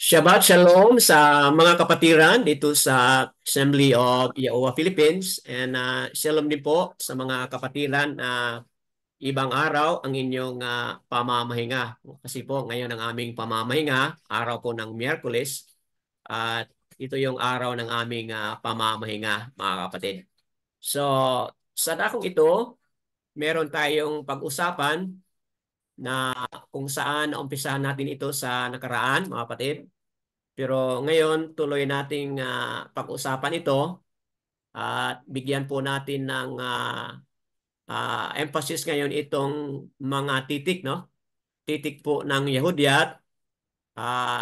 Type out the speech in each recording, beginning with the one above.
Shabbat Shalom sa mga kapatiran dito sa Assembly of Yahuwah Philippines and Shalom din po sa mga kapatiran na ibang araw ang inyong pamamahinga. Kasi po ngayon ang aming pamamahinga, araw po ng Miyerkules at ito yung araw ng aming pamamahinga mga kapatid. So sa dakong ito, meron tayong pag-usapan na kung saan naumpisahan natin ito sa nakaraan mga kapatid. Pero ngayon, tuloy nating pag-usapan ito at bigyan po natin ng emphasis ngayon itong mga titik, no? Titik po ng Yehudyat.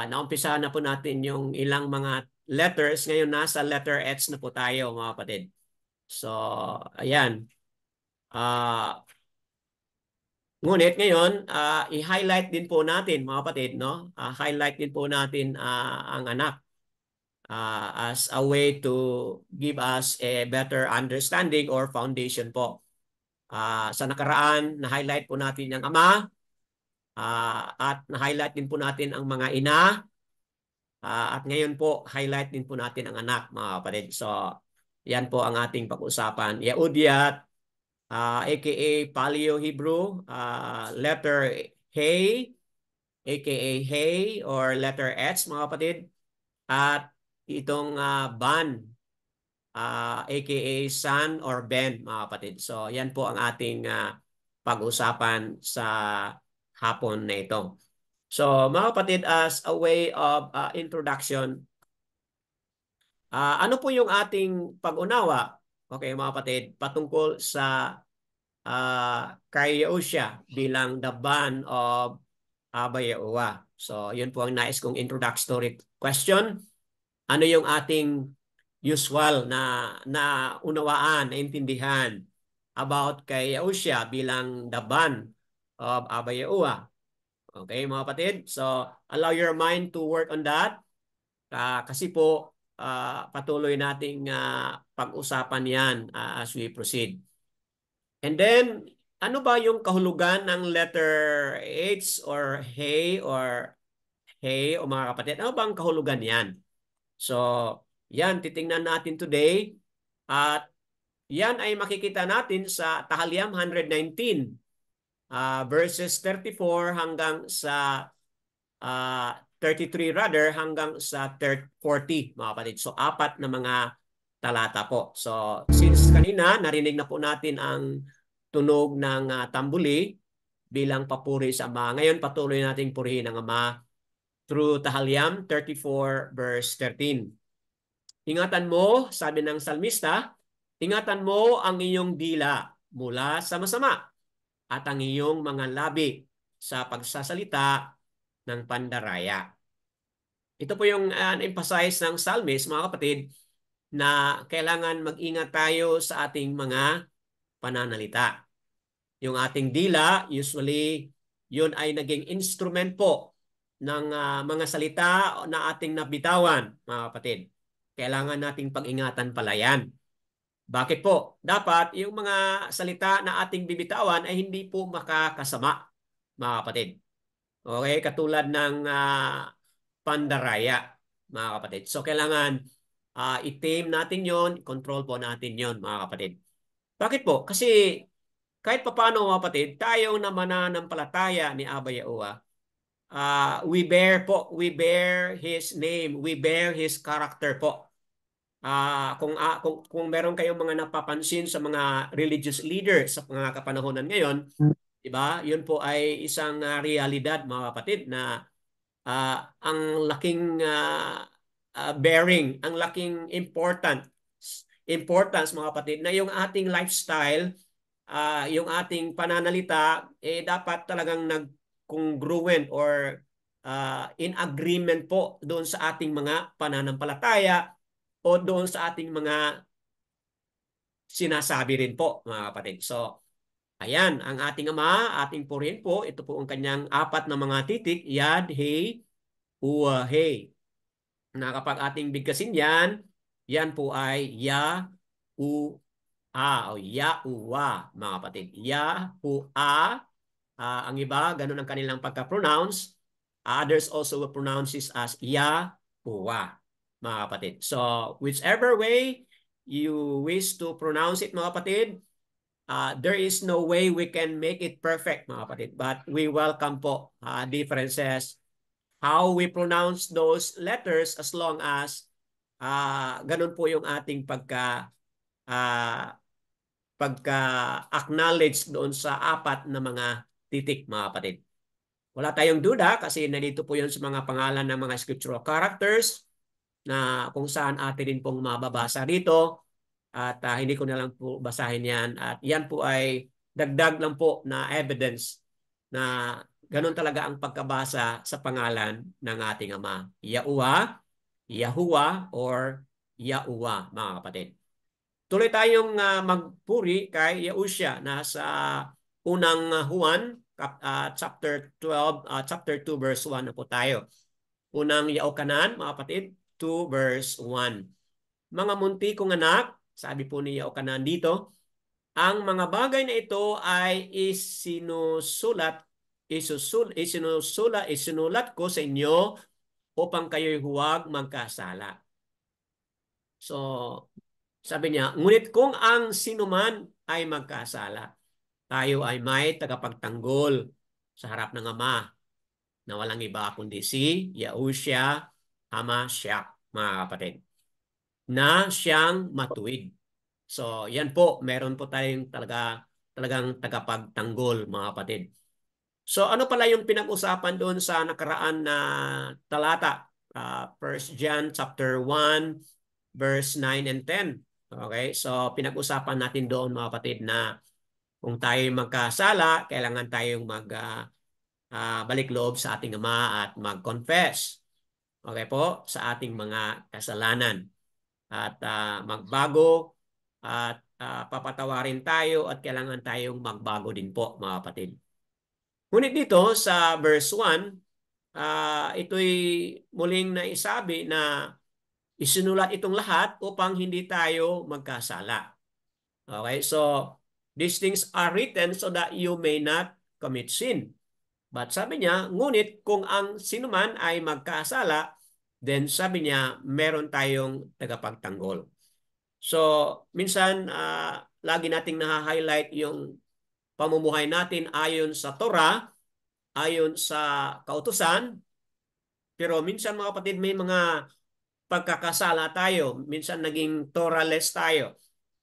Naumpisahan na po natin yung ilang mga letters. Ngayon nasa letter X na po tayo, mga kapatid. So, ayan. Ah, Ngunit ngayon, i-highlight din po natin, mga kapatid, no? Highlight din po natin ang anak. As a way to give us a better understanding or foundation po. Sa nakaraan, na-highlight po natin ang ama at na-highlight din po natin ang mga ina at ngayon po, highlight din po natin ang anak, mga kapatid. So, yan po ang ating pag-usapan. Yeudyat, aka Paleo Hebrew, letter Hey, aka Hey or letter H, mga kapatid. At itong Ban, aka San or Ben, mga kapatid. So, yan po ang ating pag-usapan sa hapon na ito. So, mga kapatid, as a way of introduction, ano po yung ating pag-unawa? Okay, mga kapatid, patungkol sa kay Yahushua bilang the ban of Abba Yahuwah. So, yun po ang nais kong introductory question. Ano yung ating usual na unawaan, na intindihan about kay Yahushua bilang the ban of Abba Yahuwah? Okay, mga kapatid? So, allow your mind to work on that. Kasi po, patuloy nating pag-usapan yan as we proceed. And then, ano ba yung kahulugan ng letter H or hey o mga kapatid? Ano bang kahulugan yan? So, yan, titingnan natin today. At yan ay makikita natin sa Tahaliam 119, verses 34 hanggang sa 33 rather hanggang sa 40, mga kapatid. So, apat na mga talata po. So, since kanina narinig na po natin ang tunog ng tambuli bilang papuri sa Ama. Ngayon, patuloy nating purihin ang Ama through Tahaliam 34 verse 13. Ingatan mo, sabi ng salmista, ingatan mo ang iyong dila mula sa masama at ang iyong mga labi sa pagsasalita ng pandaraya. Ito po yung emphasize ng psalmist, mga kapatid, na kailangan mag-ingat tayo sa ating mga pananalita. Yung ating dila, usually, yun ay naging instrument po ng mga salita na ating nabitawan, mga kapatid. Kailangan nating pag-ingatan pala yan. Bakit po? Dapat yung mga salita na ating bibitawan ay hindi po makakasama, mga kapatid. Okay? Katulad ng pandaraya, mga kapatid. So, kailangan i-tame natin yon, control po natin yon, mga kapatid. Bakit po? Kasi kahit papaano, mga kapatid, tayo na mananampalataya ni Abba Yahuwah, we bear His name, we bear His character po. Kung meron kayong mga napapansin sa mga religious leaders sa mga kapanahonan ngayon, di ba? Yun po ay isang realidad, mga kapatid, na ang laking bearing, ang laking importance, mga kapatid, na yung ating lifestyle, yung ating pananalita, dapat talagang nag-congruent or in agreement po doon sa ating mga pananampalataya o doon sa ating mga sinasabi rin po, mga kapatid. So, ayan, ang ating Ama, ating purihin po, ito po ang kanyang apat na mga titik, Yad, He, Uwa, He. Na kapag ating bigkasin yan, yan po ay Ya, U, A o Ya, Uwa, mga kapatid. Ya, U, A, ang iba, ganun ang kanilang pagka-pronounce. Others also will pronounce this as Yahuwah, mga kapatid. So, whichever way you wish to pronounce it, mga kapatid, there is no way we can make it perfect, mga kapatid. But we welcome po differences, how we pronounce those letters as long as ganun po yung ating pagka-acknowledge doon sa apat na mga titik, mga kapatid. Wala tayong duda kasi nandito po yun sa mga pangalan ng mga scriptural characters na kung saan atin din pong mababasa dito at hindi ko na lang po basahin yan. At yan po ay dagdag lang po na evidence na ganun talaga ang pagkabasa sa pangalan ng ating Ama. Yahuwah, Yahuwah, or Yahuwah, mga kapatid. Tuloy tayong magpuri kay Yahushua na sa unang Juan chapter 12, chapter 2 verse 1 na po tayo. Unang Yaokanan, mga kapatid, 2 verse 1. Mga munti kong anak, sabi po ni Yaokanan dito, ang mga bagay na ito ay isinulat ko sa inyo upang kayo'y huwag magkasala. So, sabi niya, ngunit kung ang sinuman ay magkasala, tayo ay may tagapagtanggol sa harap ng Ama na walang iba kundi si Yahushua HaMashiach, mga kapatid, na siyang matuwid. So, yan po, meron po tayong talagang tagapagtanggol, mga kapatid. So, ano pala yung pinag-usapan doon sa nakaraan na talata? 1 John chapter 1, verse 9 and 10. Okay, so pinag-usapan natin doon, mga kapatid, na kung tayo magkasala, kailangan tayong balik loob sa ating Ama at mag-confess. Okay po, sa ating mga kasalanan. At magbago at papatawarin tayo at kailangan tayong magbago din po, mga kapatid. Ngunit dito sa verse 1, ito'y muling naisabi na isinulat itong lahat upang hindi tayo magkasala. Okay, so these things are written so that you may not commit sin. But sabi niya, ngunit kung ang sinuman ay magkasala, then sabi niya, meron tayong tagapagtanggol. So, minsan, lagi nating na-highlight yung pamumuhay natin ayon sa Torah, ayon sa kautusan, pero minsan, mga kapatid, may mga pagkakasala tayo. Minsan naging Torahless tayo.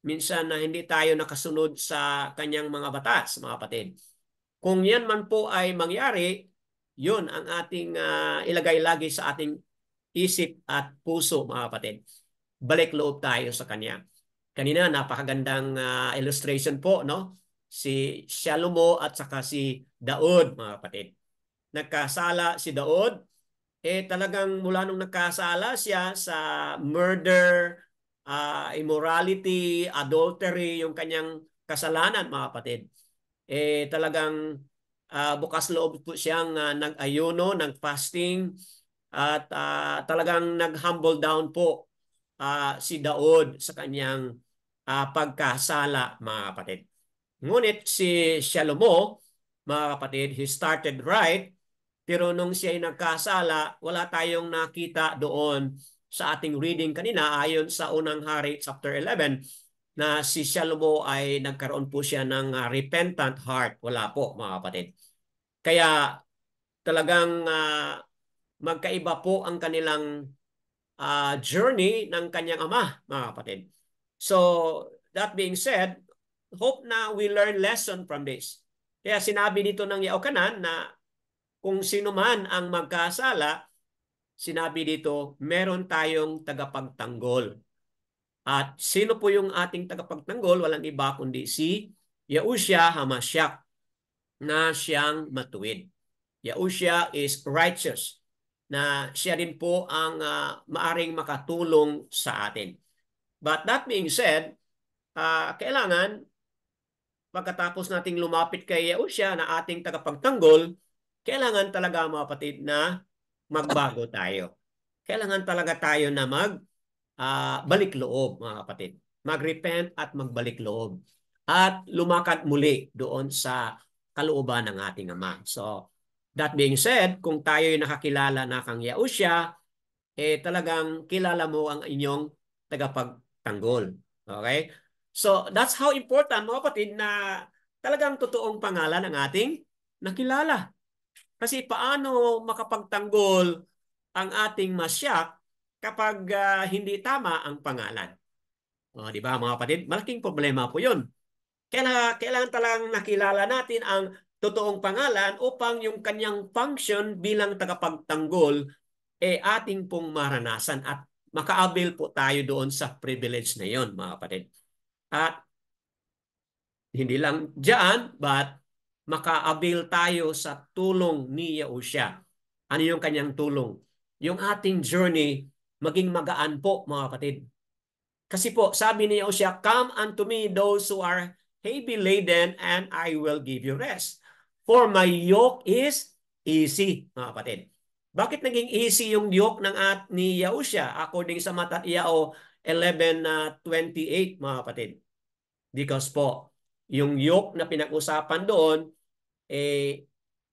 Minsan na hindi tayo nakasunod sa kanyang mga batas, mga kapatid. Kung yan man po ay mangyari, yun ang ating ilagay lagi sa ating isip at puso, mga kapatid. Balik loob tayo sa kanya. Kanina, napakagandang illustration po, no? Si Shalomo at saka si Daud, mga kapatid. Nagkasala si Daud, talagang mula nung nagkasala siya sa murder, immorality, adultery, yung kanyang kasalanan, mga kapatid. Talagang bukas loob po siyang nag-ayuno, nag-fasting, at talagang nag-humble down po si Daud sa kanyang pagkasala, mga kapatid. Ngunit si Shalomo, mga kapatid, he started right, pero nung siya ay nagkasala, wala tayong nakita doon sa ating reading kanina ayon sa unang hari chapter 11 na si Shalomo ay nagkaroon po siya ng repentant heart. Wala po, mga kapatid. Kaya talagang magkaiba po ang kanilang journey ng kanyang ama, mga kapatid. So, that being said, hope na we learn lesson from this. Kaya sinabi dito ng Yaokanan na kung sino man ang magkasala, sinabi dito, meron tayong tagapagtanggol. At sino po yung ating tagapagtanggol? Walang iba kundi si Yahushua HaMashiach na siyang matuwid. Yahushua is righteous, na siya din po ang maaring makatulong sa atin. But that being said, kailangan pagkatapos nating lumapit kay Yahushua na ating tagapagtanggol, kailangan talaga, mga kapatid, na magbago tayo. Kailangan talaga tayo na balik loob, mga kapatid. Mag-repent at magbalik loob. At lumakad muli doon sa kalooban ng ating Ama. So, That being said, kung tayo'y nakakilala na kang Yahusha, talagang kilala mo ang inyong tagapagtanggol. Okay? So, that's how important, mga kapatid, na talagang totoong pangalan ang ating nakilala. Kasi paano makapagtanggol ang ating masyak kapag hindi tama ang pangalan? Di ba, mga kapatid? Malaking problema po yun. Kailangan talagang nakilala natin ang totoong pangalan upang yung kanyang function bilang tagapagtanggol ating pong maranasan at maka-avail po tayo doon sa privilege na yon, mga kapatid. At hindi lang diyan, but maka-avail tayo sa tulong ni Yahusha. Ano yung kanyang tulong? Yung ating journey maging magaan po, mga kapatid. Kasi po, sabi ni Yahusha, "Come unto me those who are heavy laden and I will give you rest. For my yoke is easy," mga kapatid. Bakit naging easy yung yoke ni Yahusha according sa Matthew 11:28, mga kapatid? Because po, yung yoke na pinag-usapan doon,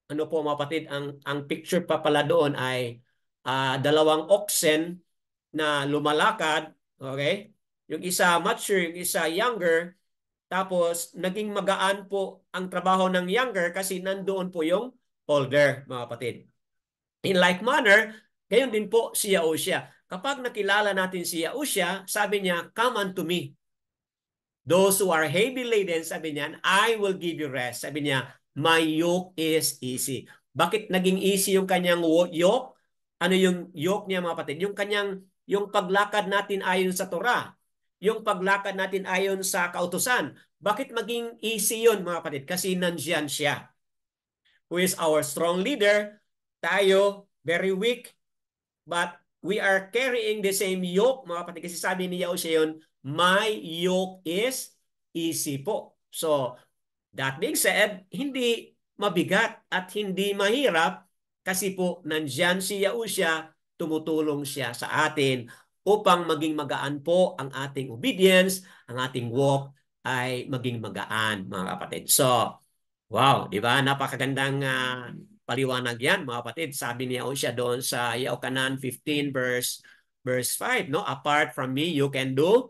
ano po mga kapatid, ang picture pa pala doon ay dalawang oxen na lumalakad, okay? Yung isa mature, yung isa younger, tapos naging magaan po ang trabaho ng younger kasi nandoon po yung older, mga kapatid. In like manner, gayon din po si Yahusha. Kapag nakilala natin si Yahusha, sabi niya, "Come unto me. Those who are heavy laden," sabi niya, "I will give you rest." Sabi niya, "My yoke is easy." Bakit naging easy yung kanyang yoke? Ano yung yoke niya, mga kapatid? Yung paglakad natin ayon sa Torah. Yung paglakad natin ayon sa kautusan. Bakit maging easy yun, mga kapatid? Kasi nandiyan siya, who is our strong leader. Tayo, very weak, but we are carrying the same yoke, mga kapatid. Kasi sabi ni Yahusha yun, "My yoke is easy" po. So, that being said, hindi mabigat at hindi mahirap kasi po nandyan si Yahusha, tumutulong siya sa atin upang maging magaan po ang ating obedience, ang ating walk ay maging magaan, mga kapatid. So, wow, di ba? Napakagandang paliwanag yan, mga kapatid. Sabi niya siya doon sa Yaokanan 15 verse 5, no? "Apart from me, you can do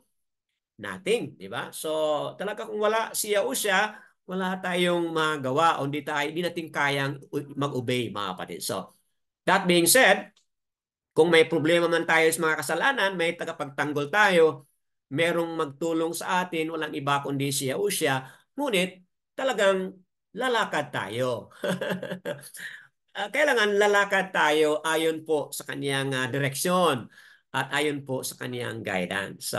nothing." Di ba? So, talaga kung wala si Yahusha, wala tayong magawa o hindi natin kayang mag-obey, mga kapatid. So, that being said, kung may problema man tayo sa mga kasalanan, may tagapagtanggol tayo, merong magtulong sa atin, walang iba kundi si Yahusha, ngunit talagang lalakad tayo. Kailangan lalakad tayo ayon po sa kaniyang direksyon at ayon po sa kaniyang guidance. So,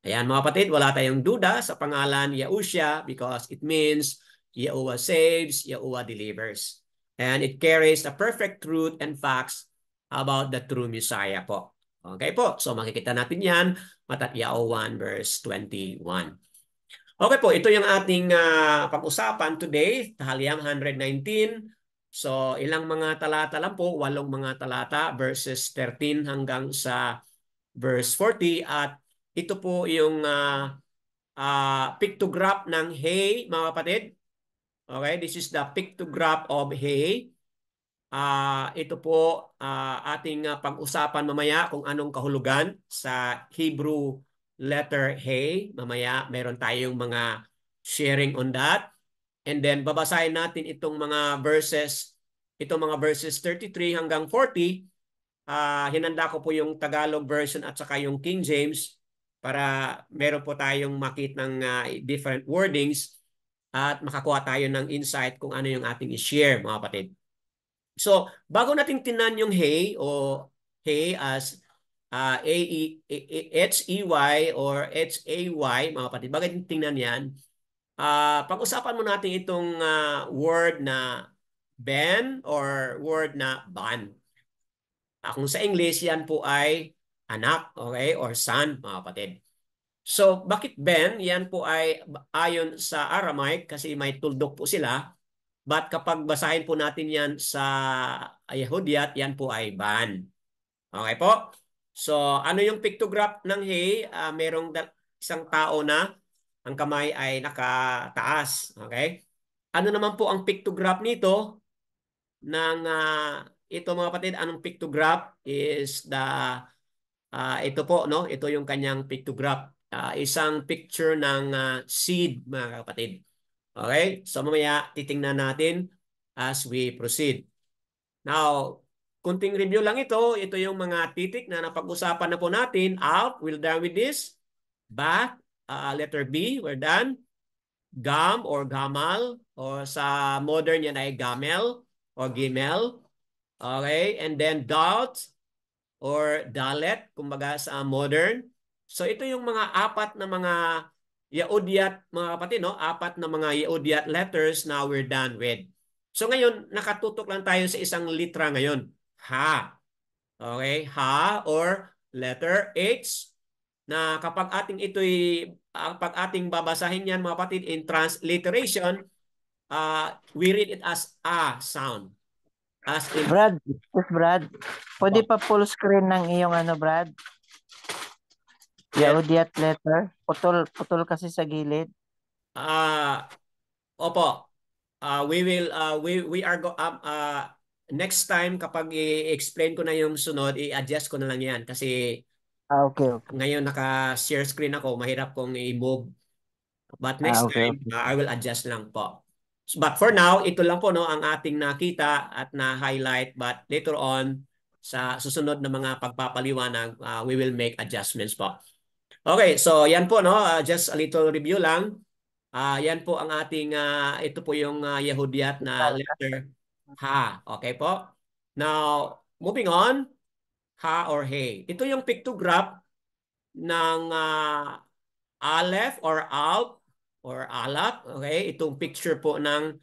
ayan mga kapatid, wala tayong duda sa pangalan Yahusha because it means Yahuwah saves, Yahuwah delivers. And it carries the perfect truth and facts about the true Messiah po. Okay po, so makikita natin yan, Matthew 1 verse 21. Okay po, ito yung ating pag-usapan today, Tahalyam 119. So ilang mga talata lang po, 8 mga talata, verses 13 hanggang sa verse 40. At ito po yung pictograph ng hay, mga kapatid. Okay, this is the pictograph of hay. Ito po ating pag-usapan mamaya kung anong kahulugan sa Hebrew letter He. Mamaya meron tayong mga sharing on that. And then babasahin natin itong mga verses 33 hanggang 40. Hinanda ko po yung Tagalog version at saka yung King James para meron po tayong makitang different wordings at makakuha tayo ng insight kung ano yung ating i-share, mga kapatid. So, bago natin tinan yung hay o hay as H-E-Y or H-A-Y, mga kapatid, bago natin tingnan yan, pag-usapan mo natin itong word na ben or word na ban. Kung sa English, yan po ay anak, okay, or son, mga kapatid. So, bakit ben? Yan po ay ayon sa Aramaic kasi may tuldok po sila. But kapag basahin po natin yan sa Yehudiyat, yan po ay ban. Okay po? So, ano yung pictograph ng hay? Merong isang tao na ang kamay ay nakataas. Okay? Ano naman po ang pictograph nito? ng ito mga kapatid, anong pictograph is ito po, no? Ito yung kanyang pictograph. Isang picture ng seed, mga kapatid. Okay? So mamaya titingnan natin as we proceed. Now, kunting review lang ito. Ito yung mga titik na napag-usapan na po natin. Out, we're done with this. Bath, letter B, we're done. Gam or gamal, or sa modern yan ay gamel or gimel. Okay? And then dot or dalet, kumbaga sa modern. So ito yung mga apat na mga Yaudiat, mga kapatid, no? Apat na mga Yaudiat letters na we're done with. So ngayon, nakatutok lang tayo sa isang litra ngayon. Ha. Okay? Ha or letter H na kapag ating babasahin yan, mga kapatid, in transliteration, we read it as a sound. As in, Brad, yes, Brad. Pwede pa full screen ng iyong Brad? yes. Yaudiat letter. Putol kasi sa gilid. Opo. We are next time kapag i-explain ko na yung sunod, i-adjust ko na lang yan kasi Okay. ngayon naka-share screen ako, mahirap kong i-move. But next Okay. time, I will adjust lang po. But for now, ito lang po, no, ang ating nakita at na-highlight. But later on, sa susunod na mga pagpapaliwanag, we will make adjustments po. Okay, so yan po, no, just a little review lang. Yan po ang ating, ito po yung Yehudiat na letter Ha. Okay po? Now, moving on, Ha or He. Ito yung pictograph ng Aleph or Alp or Alap. Okay, itong picture po ng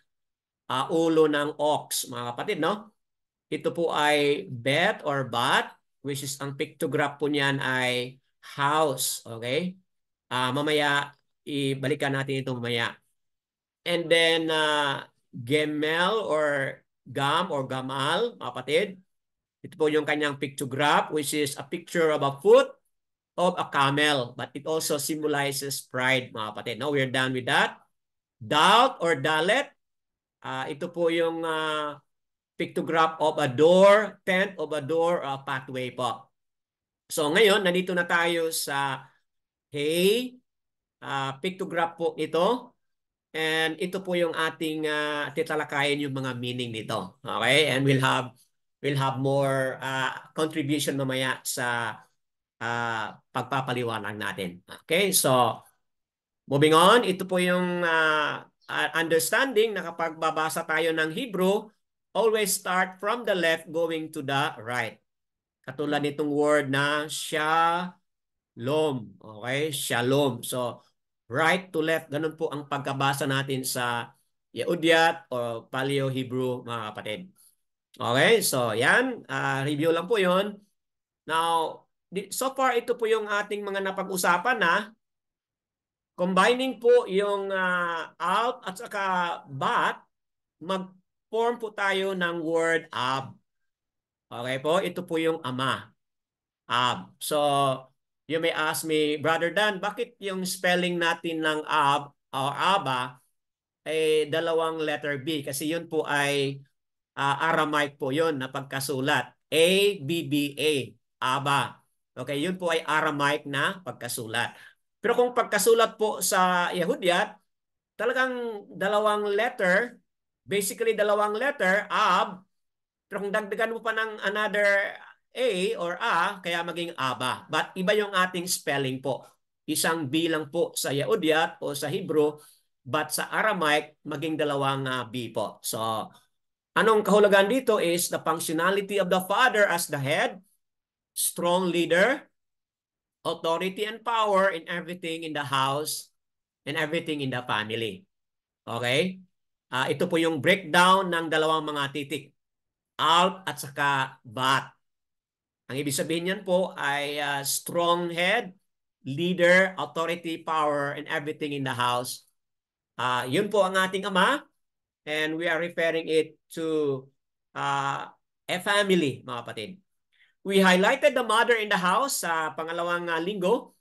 ulo ng ox, mga kapatid, no? Ito po ay bet or bat, which is ang pictograph po niyan ay house. Okay? Mamaya, ibalikan natin ito mamaya. And then, gemel or gam or gamal, mga kapatid. Ito po yung kanyang pictograph, which is a picture of a foot of a camel. But it also symbolizes pride, mga kapatid. No, we're done with that. Dalt or dalet, ito po yung pictograph of a door, tent of a door, or a pathway po. So ngayon, nandito na tayo sa hey, pictograph po ito. And ito po yung ating titalakayin yung mga meaning nito. Okay? And we'll have more contribution mamaya sa pagpapaliwanag natin. Okay? So, moving on, ito po yung understanding na kapag babasa tayo ng Hebrew, always start from the left going to the right. Katulad nitong word na shalom. Okay? Shalom. So, right to left, ganun po ang pagkabasa natin sa Yeudiat o Paleo-Hebrew, mga kapatid. Okay? So, yan. Review lang po yon. Now, so far, ito po yung ating mga napag-usapan na combining po yung out at saka bat, mag-form po tayo ng word ab. Okay po? Ito po yung ama. Ab. So, you may ask me, Brother Dan, bakit yung spelling natin ng ab o aba ay dalawang letter B? Kasi yun po ay Aramaic po yun na pagkasulat. A-B-B-A. Aba. Okay, yun po ay Aramaic na pagkasulat. Pero kung pagkasulat po sa Yehudiat, talagang dalawang letter, basically dalawang letter, ab, pero kung dagdagan mo pa ng another A or A, kaya maging aba. But iba yung ating spelling po. Isang B lang po sa Yehudiat o sa Hebrew, but sa Aramaic, maging dalawang B po. So, anong kahulugan dito is the functionality of the father as the head, strong leader, authority and power in everything in the house and everything in the family. Okay? Ito po yung breakdown ng dalawang mga titik. Out at saka bat. Ang ibig sabihin niyan po ay strong head, leader, authority, power, and everything in the house. Yun po ang ating ama. And we are referring it to a family, mga kapatid. We highlighted the mother in the house sa pangalawang linggo.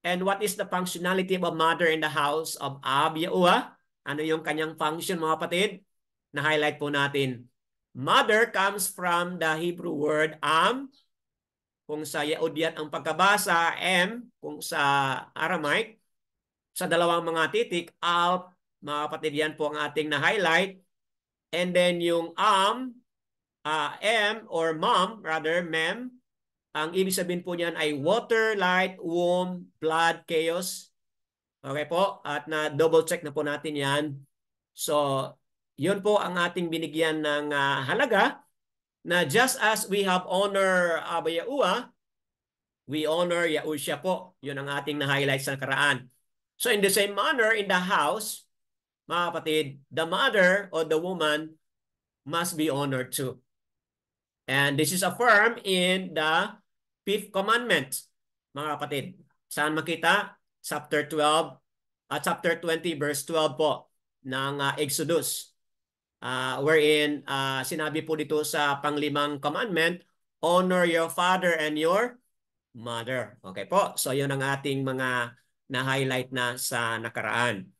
And what is the functionality of a mother in the house of Ab Yahuwah? Ano yung kanyang function, mga kapatid? Na-highlight po natin. Mother comes from the Hebrew word kung sa Yahudyat ang pagkabasa, kung sa Aramaic, sa dalawang mga titik, Alp, mga kapatid, yan po ang ating na-highlight. And then yung M or mom, rather, mem, ang ibig sabihin po niyan ay water, light, womb, blood, chaos. Okay po? At na-double check na po natin yan. So, yun po ang ating binigyan ng halaga na just as we have honor Abba Yahuwah, we honor Yahushua po. Yun ang ating na-highlight sa nakaraan. So in the same manner, in the house, mga kapatid, the mother or the woman must be honored too. And this is affirmed in the 5th commandment, mga kapatid. Saan makita? Chapter 12, chapter 20, verse 12 po ng Exodus. Wherein sinabi po dito sa panglimang commandment, honor your father and your mother. Okay po. So yun ang ating mga na-highlight na sa nakaraan.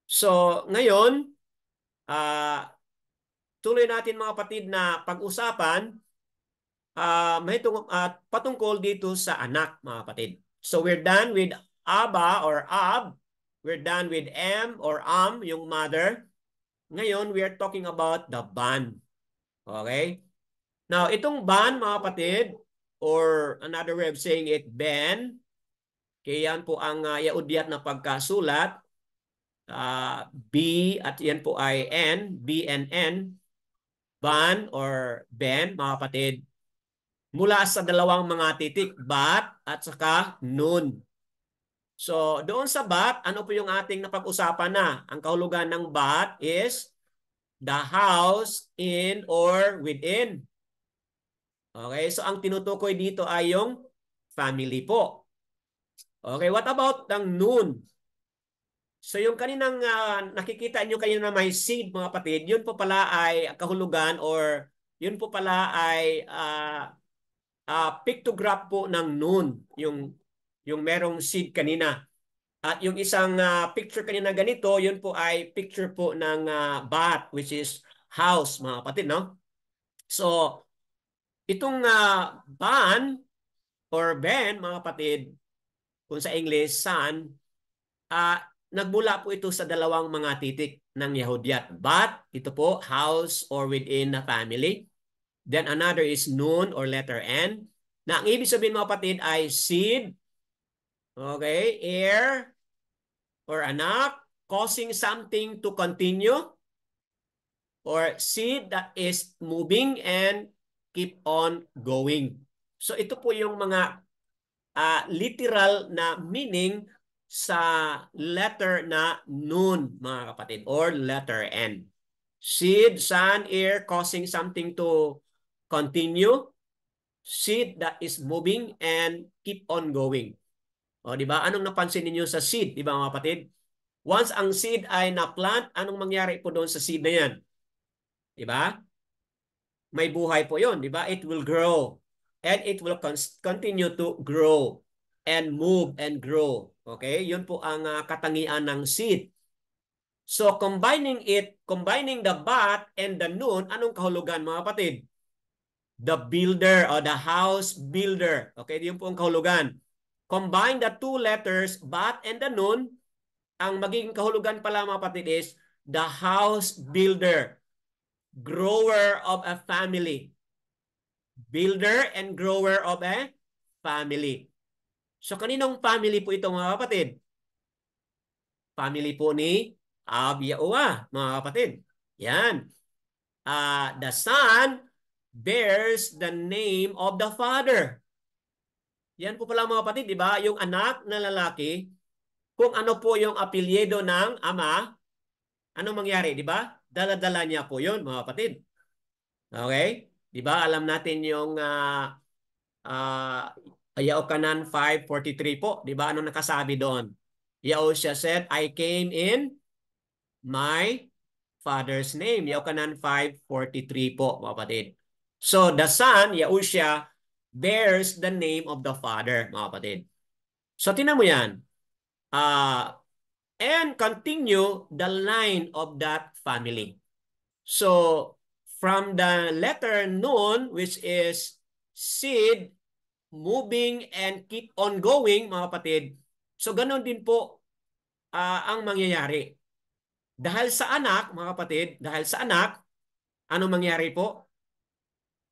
So ngayon, tuloy natin mga kapatid na pag-usapan patungkol dito sa anak, mga kapatid. So we're done with Abba or Ab. We're done with or yung mother. Ngayon, we are talking about the ban. Okay? Now, itong ban, mga kapatid, or another way of saying it, ben, kaya yan po ang Yahudyat na pagkasulat. B at yan po ay N, B and N, ban or ben, mga kapatid, mula sa dalawang mga titik, bat at saka nun. So, doon sa bat, ano po yung ating napag-usapan na? Ang kahulugan ng bat is the house in or within. Okay, so ang tinutukoy dito ay yung family po. Okay, what about ang nun? So yung kaninang nakikita nyo kanina na may seed, mga kapatid, yun po pala ay kahulugan or yun po pala ay pictograph po ng nun, yung merong seed kanina. At yung isang picture kanina ganito, yun po ay picture po ng bat, which is house, mga kapatid, no? So, itong ban or ben, mga kapatid, kung sa English, son, nagmula po ito sa dalawang mga titik ng Yahudyat. Bat, ito po, house or within a family. Then another is nun or letter N, na ang ibig sabihin, mga kapatid, ay seed, okay, heir, or anak, causing something to continue, or seed that is moving and keep on going. So ito po yung mga literal na meaning sa letter na nun, mga kapatid, or letter N. Seed, sun, air, causing something to continue. Seed that is moving and keep on going. O, di ba? Anong napansin niyo sa seed, di ba, mga kapatid? Once ang seed ay na-plant, anong mangyari po doon sa seed na yan? Di ba? May buhay po yon, di ba? It will grow. And it will continue to grow and move and grow. Okay? Yun po ang katangian ng seed. So, combining the bat and the nun, anong kahulugan, mga kapatid? The builder or the house builder. Okay? Yun po ang kahulugan. Combine the two letters, bat and the nun, ang magiging kahulugan pala, mga kapatid, is the house builder, grower of a family. Builder and grower of a family. So kaninong family po ito, mga kapatid? Family po ni Ab Yahuwah, mga kapatid. Yan. The son bears the name of the father. Yan po pala, mga kapatid, di ba? Yung anak na lalaki, kung ano po yung apelyido ng ama, anong mangyari, di ba? Dala-dala niya po yun, mga kapatid. Okay? Di ba? Alam natin yung Yaokanan 5:43 po. Di ba? Anong nakasabi doon? Yahushua said, I came in my Father's name. Yaokanan 5:43 po, mga kapatid. So, the Son, Yahushua, bears the name of the Father, mga kapatid. So, tinan mo yan. And continue the line of that family. So, from the letter nun, which is seed, moving and keep on going, mga kapatid. So ganun din po ang mangyayari. Dahil sa anak, mga kapatid, dahil sa anak, ano mangyayari po?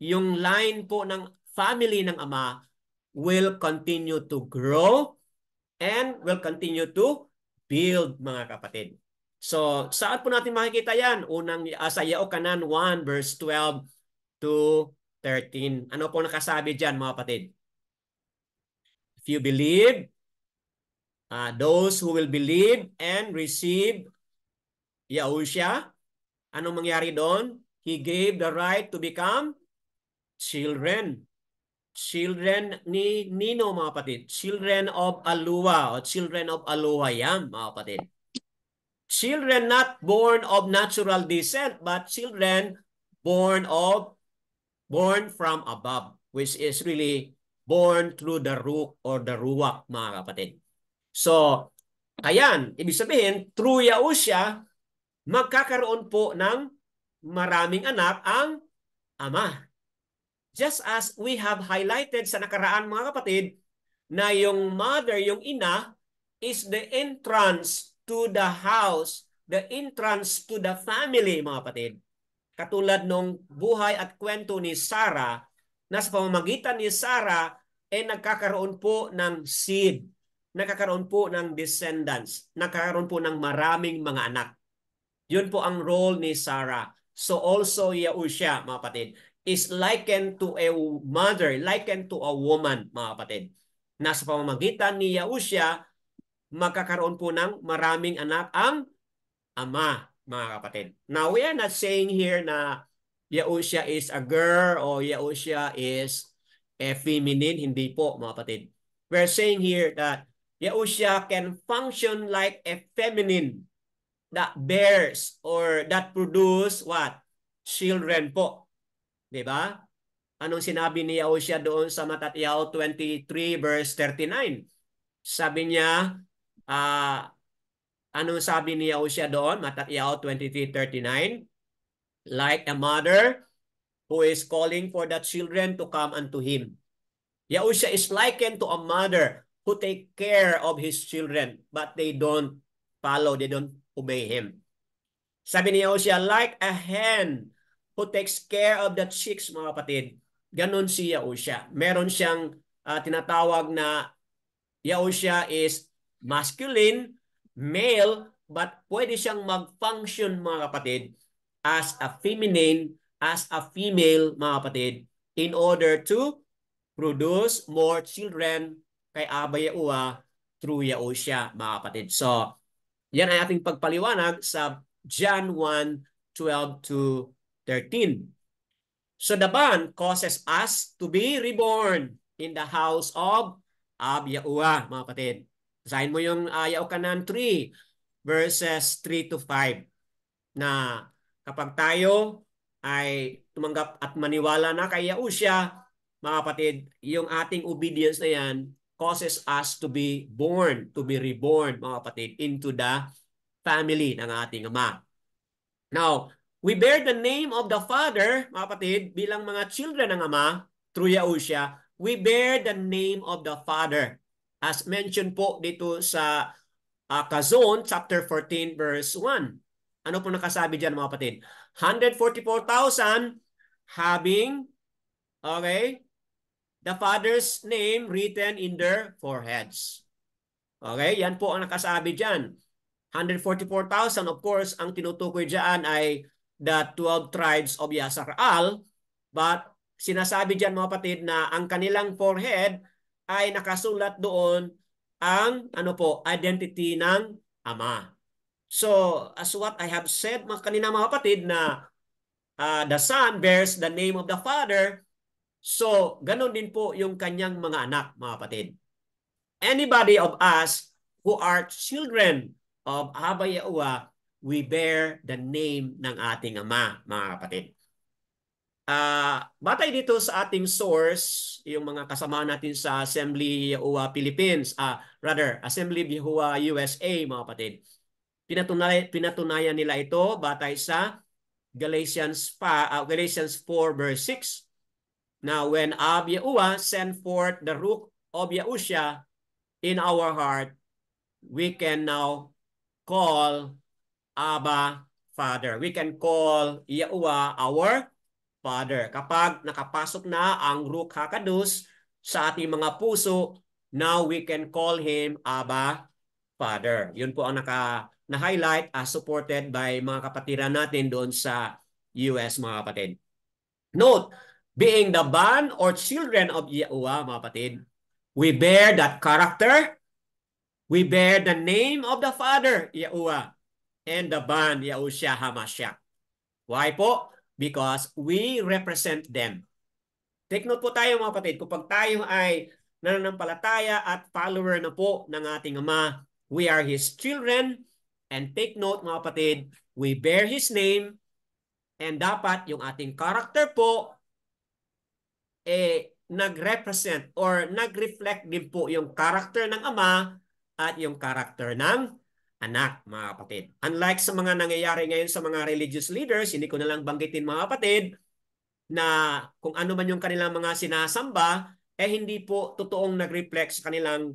Yung line po ng family ng ama will continue to grow and will continue to build, mga kapatid. So, saan po natin makikita yan? Unang sa Yaokanan 1 verse 12 to 13. Ano po nakasabi dyan, mga kapatid? If you believe, those who will believe and receive Yahushua, anong mangyari doon? He gave the right to become children. Children ni Nino, mga kapatid. Children of Alua o children of Aluhayam, mga kapatid. Children not born of natural descent, but children born from above, which is really born through the Ruach or the Ruach, mga kapatid. So, ayan, ibig sabihin, through Yahushua, magkakaroon po ng maraming anak ang ama. Just as we have highlighted sa nakaraan, mga kapatid, na yung mother, yung ina, is the entrance to the house, the entrance to the family, mga kapatid. Katulad nung buhay at kwento ni Sarah, na sa pamamagitan ni Sarah, nagkakaroon po ng seed, nagkakaroon po ng descendants, nagkakaroon po ng maraming mga anak. Yun po ang role ni Sarah. So also Yahushua, mga kapatid, is likened to a mother, likened to a woman, mga kapatid. Na sa pamamagitan ni Yahushua, magkakaroon po ng maraming anak ang ama, mga kapatid. Now, we are not saying here na Yahushua is a girl or Yahushua is a feminine. Hindi po, mga kapatid. We're saying here that Yahushua can function like a feminine that bears or that produce what? Children po. Diba? Anong sinabi ni Yahushua doon sa Matatyaw 23 verse 39? Sabi niya, anong sabi ni Yahushua doon? Matatyaw 23:39, like a mother who is calling for the children to come unto him. Yahushua is likened to a mother who take care of his children, but they don't follow, they don't obey him. Sabi ni Yahushua, like a hen who takes care of the chicks, mga kapatid. Ganon si Yahushua. Meron siyang tinatawag na Yahushua is masculine, male, but pwede siyang mag-function, mga kapatid, as a feminine, as a female, mga kapatid, in order to produce more children kay Abba Yahuwah through Yahushua, mga kapatid. So, yan ay ating pagpaliwanag sa John 1:12 to 13. So the bond causes us to be reborn in the house of Abba Yahuwah, mga kapatid. Basahin mo yung Yaokanan 3 verses 3 to 5 na kapag tayo ay tumanggap at maniwala na kay Yahushua, mga kapatid, yung ating obedience na yan causes us to be born, to be reborn, mga kapatid, into the family ng ating ama. Now, we bear the name of the Father, mga kapatid, bilang mga children ng Ama, through Yahushua, we bear the name of the Father. As mentioned po dito sa Kazon, chapter 14, verse 1. Ano po nakasabi dyan, mga kapatid? 144,000 having, okay, the Father's name written in their foreheads. Okay, yan po ang nakasabi dyan. 144,000, of course, ang tinutukoy dyan ay the 12 tribes of Yasar-al. But sinasabi dyan, mga kapatid, na ang kanilang forehead ay nakasulat doon ang identity ng Ama. So, as what I have said kanina, mga kapatid, na the Son bears the name of the Father. So, ganun din po yung kanyang mga anak, mga kapatid. Anybody of us who are children of Abba Yahuwah, we bear the name ng ating Ama, mga kapatid. Batay dito sa ating source, yung mga kasama natin sa Assembly Yahuwah Philippines, Assembly Yahuwah USA, mga kapatid. Pinatunayan nila ito batay sa Galatians 4 verse 6. Now when Ab Yahuwah sent forth the Ruach of Yahusha in our heart, we can now call Abba Father. We can call Yahuwah our Father. Kapag nakapasok na ang Ruach HaKadosh sa ating mga puso, now we can call Him Abba Father. Yun po ang na-highlight as supported by mga kapatiran natin doon sa US, mga kapatid. Note, being the bond or children of Yahuwah, mga kapatid, we bear that character, we bear the name of the Father, Yahuwah, and the bond, Yahushua HaMashiach. Why po? Because we represent them. Take note po tayo, mga kapatid, kapag tayo ay nananampalataya at follower na po ng ating Ama, we are His children, and take note, mga kapatid, we bear His name, and dapat yung ating character po nag-represent or nag-reflect din po yung character ng Ama at yung character ng anak, mga kapatid. Unlike sa mga nangyayari ngayon sa mga religious leaders, hindi ko na lang banggitin, mga kapatid, na kung ano man yung kanilang mga sinasamba, hindi po totoong nag-reflect sa kanilang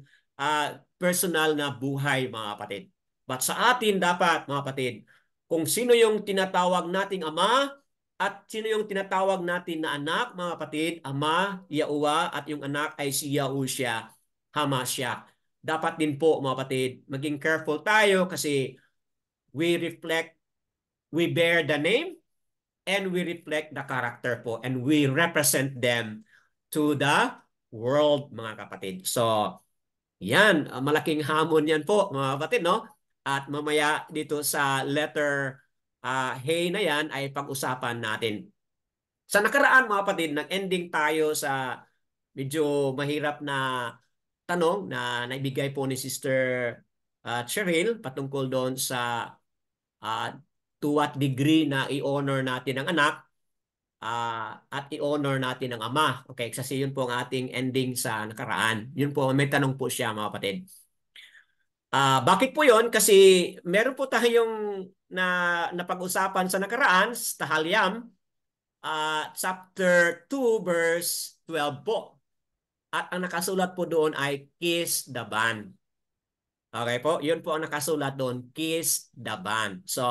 personal na buhay, mga kapatid. But sa atin dapat, mga kapatid, kung sino yung tinatawag nating Ama, at sino yung tinatawag natin na anak, mga kapatid, Ama, Yahuwah, at yung anak ay si Yahushua HaMashiach. Dapat din po, mga kapatid, maging careful tayo kasi we bear the name and we reflect the character po and we represent them to the world, mga kapatid. So, yan, malaking hamon yan po, mga kapatid, no? At mamaya dito sa letter hey na yan ay pag-usapan natin. Sa nakaraan, mga kapatid, nag-ending tayo sa medyo mahirap na tanong na naibigay po ni Sister Cheryl patungkol doon sa to what degree na i-honor natin ang anak at i-honor natin ang ama. Okay, kasi yun po ang ating ending sa nakaraan. Yun po, may tanong po siya, mga kapatid. Bakit po yun? Kasi meron po tayong napag-usapan sa nakaraan, sa Tahalyam, chapter 2, verse 12 po. At ang nakasulat po doon ay kiss the band. Okay po? Yun po ang nakasulat doon, kiss the band. So,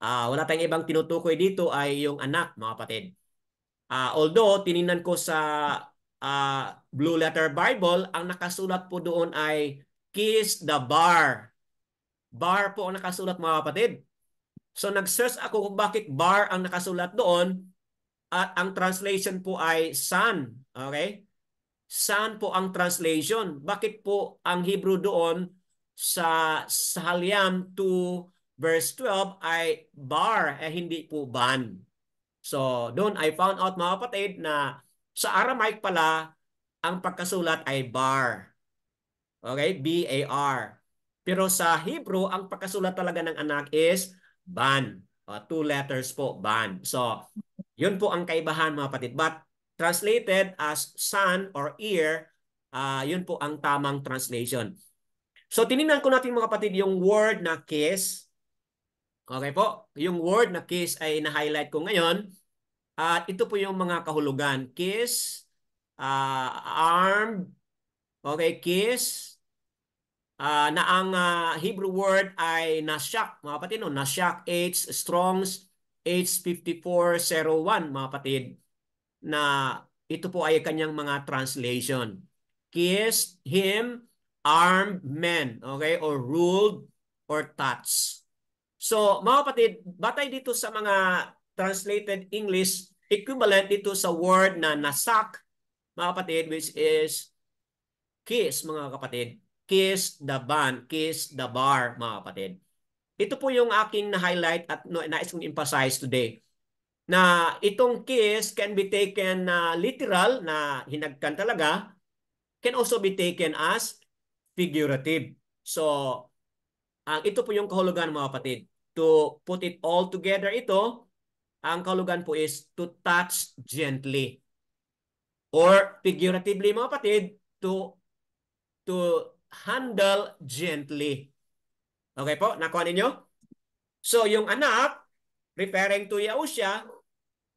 wala tayong ibang tinutukoy dito ay yung anak, mga kapatid. Although, tiningnan ko sa Blue Letter Bible, ang nakasulat po doon ay kiss the bar. Bar po ang nakasulat, mga kapatid. So nag-search ako kung bakit bar ang nakasulat doon at ang translation po ay son. Okay? Son po ang translation. Bakit po ang Hebrew doon sa Tahalyam 2 verse 12 ay bar hindi po ban. So doon I found out, mga kapatid, na sa Aramaic pala ang pagkasulat ay bar. Okay? B-A-R. Pero sa Hebrew, ang pagkasulat talaga ng anak is ban. 2 letters po, ban. So, yun po ang kaibahan, mga kapatid. But translated as son or ear, yun po ang tamang translation. So, tinignan ko natin, mga kapatid, yung word na kiss. Okay po? Yung word na kiss ay na-highlight ko ngayon. At ito po yung mga kahulugan. Kiss, arm, okay, kiss, na ang Hebrew word ay nasyak, mga kapatid, no? Nasyak, Strong's H5401, mga kapatid, na ito po ay kanyang mga translation. Kissed him, armed men, okay, or ruled or touched. So, mga kapatid, batay dito sa mga translated English, equivalent dito sa word na nasak, mga kapatid, which is kiss, mga kapatid. Kiss the band, kiss the bar, mga kapatid. Ito po yung aking na-highlight at nais kong emphasize today. Na itong kiss can be taken literal, na hinagkan talaga, can also be taken as figurative. So, ito po yung kahulugan, mga kapatid. To put it all together, ang kahulugan po is to touch gently. Or figuratively, mga kapatid, to handle gently. Okay po? Nakuha ninyo? So, yung anak, referring to Yahushua,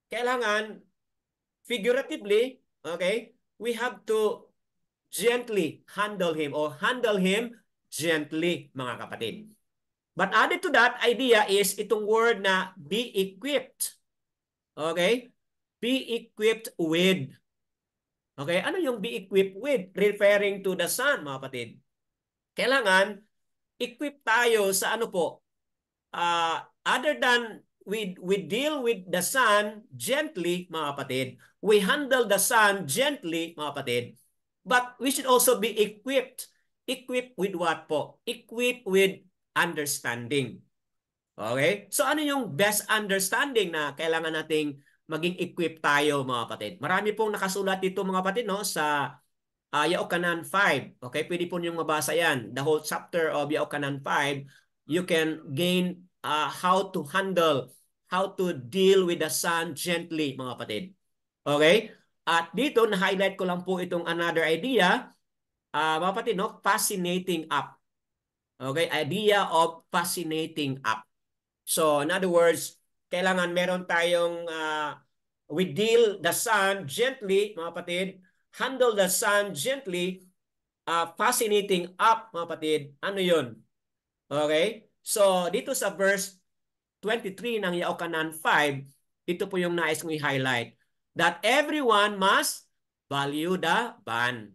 kailangan figuratively, okay, we have to gently handle him or handle him gently, mga kapatid. But added to that idea is itong word na be equipped. Okay? Be equipped with. Okay? Ano yung be equipped with? Referring to the Son, mga kapatid. Kailangan equip tayo sa ano po? Other than we deal with the Son gently, mga kapatid. We handle the Son gently, mga kapatid. But we should also be equipped. Equipped with what po? Equipped with understanding. Okay? So ano yung best understanding na kailangan nating maging equipped tayo, mga kapatid? Marami pong nakasulat dito, mga kapatid, no, sa Yaokanan 5. Okay? Pwede po niyong mabasa yan. The whole chapter of Yaokanan 5, you can gain how to handle, how to deal with the Son gently, mga kapatid. Okay? At dito, na-highlight ko lang po itong another idea, mga kapatid, no? Fascinating up. Okay? Idea of fascinating up. So, in other words, kailangan meron tayong we deal the Son gently, mga kapatid, handle the Son gently, fascinating up, mga kapatid. Ano yun? Okay? So, dito sa verse 23 ng Yaokanan 5, ito po yung nais kong i-highlight. That everyone must value the bond,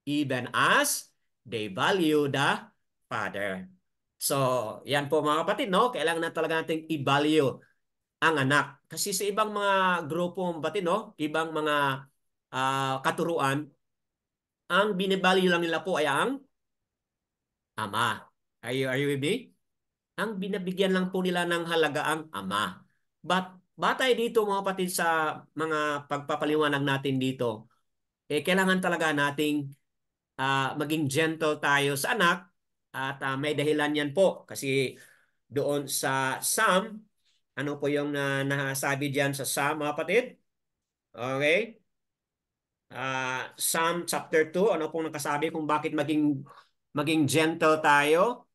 even as they value the Father. So, yan po, mga kapatid, no? Kailangan na talaga nating i-value ang anak. Kasi sa ibang mga grupo, mga kapatid, no? Ibang mga katuruan, ang binivalue lang nila po ay ang ama. Are you with me? Ang binabigyan lang po nila ng halaga ang ama. But batay dito, mga kapatid, sa mga pagpapaliwanag natin dito, kailangan talaga nating maging gentle tayo sa anak at may dahilan yan po. Kasi doon sa Psalm, ano po yung nasabi diyan sa Psalm, mga kapatid? Okay? Psalm chapter 2, ano pong nakasabi kung bakit maging gentle tayo?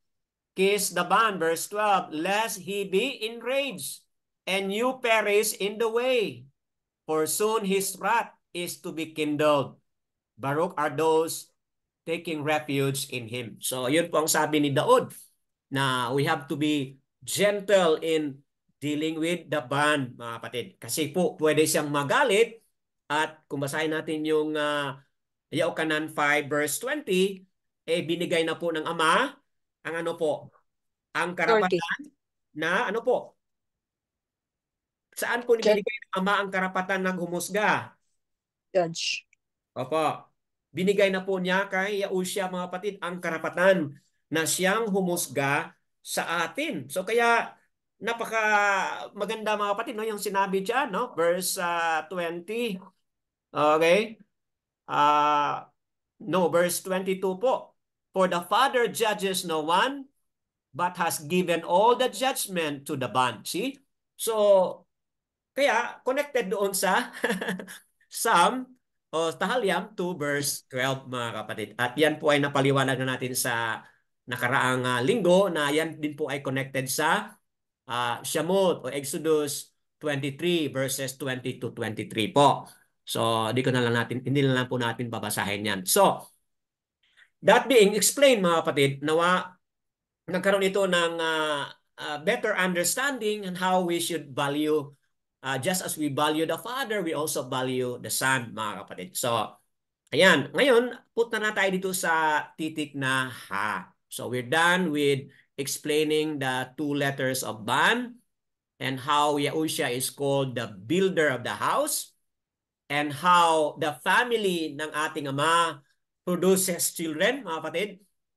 Kiss the bond, verse 12, lest he be enraged and you perish in the way, for soon his wrath is to be kindled. Baruch are those taking refuge in him. So, yun po ang sabi ni Daud, na we have to be gentle in dealing with the bond, mga kapatid. Kasi po, pwede siyang magalit at kung basahin natin yung Yaokanan 5 verse 20, binigay na po ng Ama ang ano po, ang 30. karapatan na ano po, saan po binigay ng Ama ang karapatan ng humusga? Judge. Opo. Binigay na po niya kay Yahushua, mga kapatid, ang karapatan na siyang humusga sa atin. So kaya napaka maganda, mga kapatid, no, yung sinabi diyan, no? Verse 20. Okay? No, verse 22 po. For the Father judges no one, but has given all the judgment to the bond. See? So, kaya connected doon sa Psalm o Tahaliam 2 verse 12, mga kapatid. At yan po ay napaliwanag na natin sa nakaraang linggo na yan din po ay connected sa Shamot o Exodus 23 verses 20 to 23 po. So, hindi na lang po natin babasahin yan. So, that being explained, mga kapatid, nawa nagkaroon ito ng better understanding on how we should value, just as we value the Father, we also value the Son, mga kapatid. So, ayan. Ngayon, punta na tayo dito sa titik na ha. So, we're done with explaining the two letters of Ban and how Yahushua is called the builder of the house and how the family ng ating Ama produces children, mga kapatid,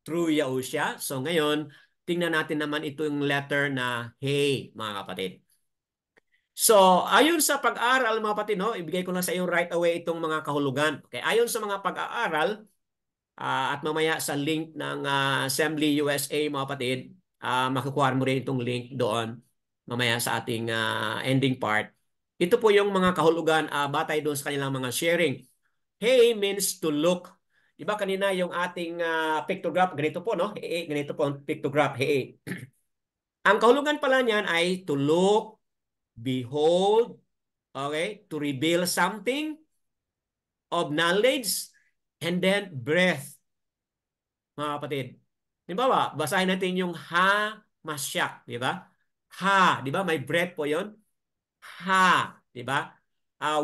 through Yahushua. So ngayon, tingnan natin naman itong letter na Hey, mga kapatid. So, ayon sa pag-aaral, mga kapatid, no, ibigay ko na sa iyo right away itong mga kahulugan. Okay, ayon sa mga pag-aaral, at mamaya sa link ng Assembly USA, mga kapatid, makukuha mo rin itong link doon mamaya sa ating ending part. Ito po yung mga kahulugan batay doon sa kanilang mga sharing. Hey means to look. Diba kanina yung ating pictograph, ganito po, no? Hey, ganito po ang pictograph, hey. Ang kahulugan pala niyan ay to look, behold, okay, to reveal something of knowledge, and then breath, mga kapatid. Di ba? Basahin natin yung ha masyak, di ba? Ha, di ba? May breath po 'yon. Ha, di ba?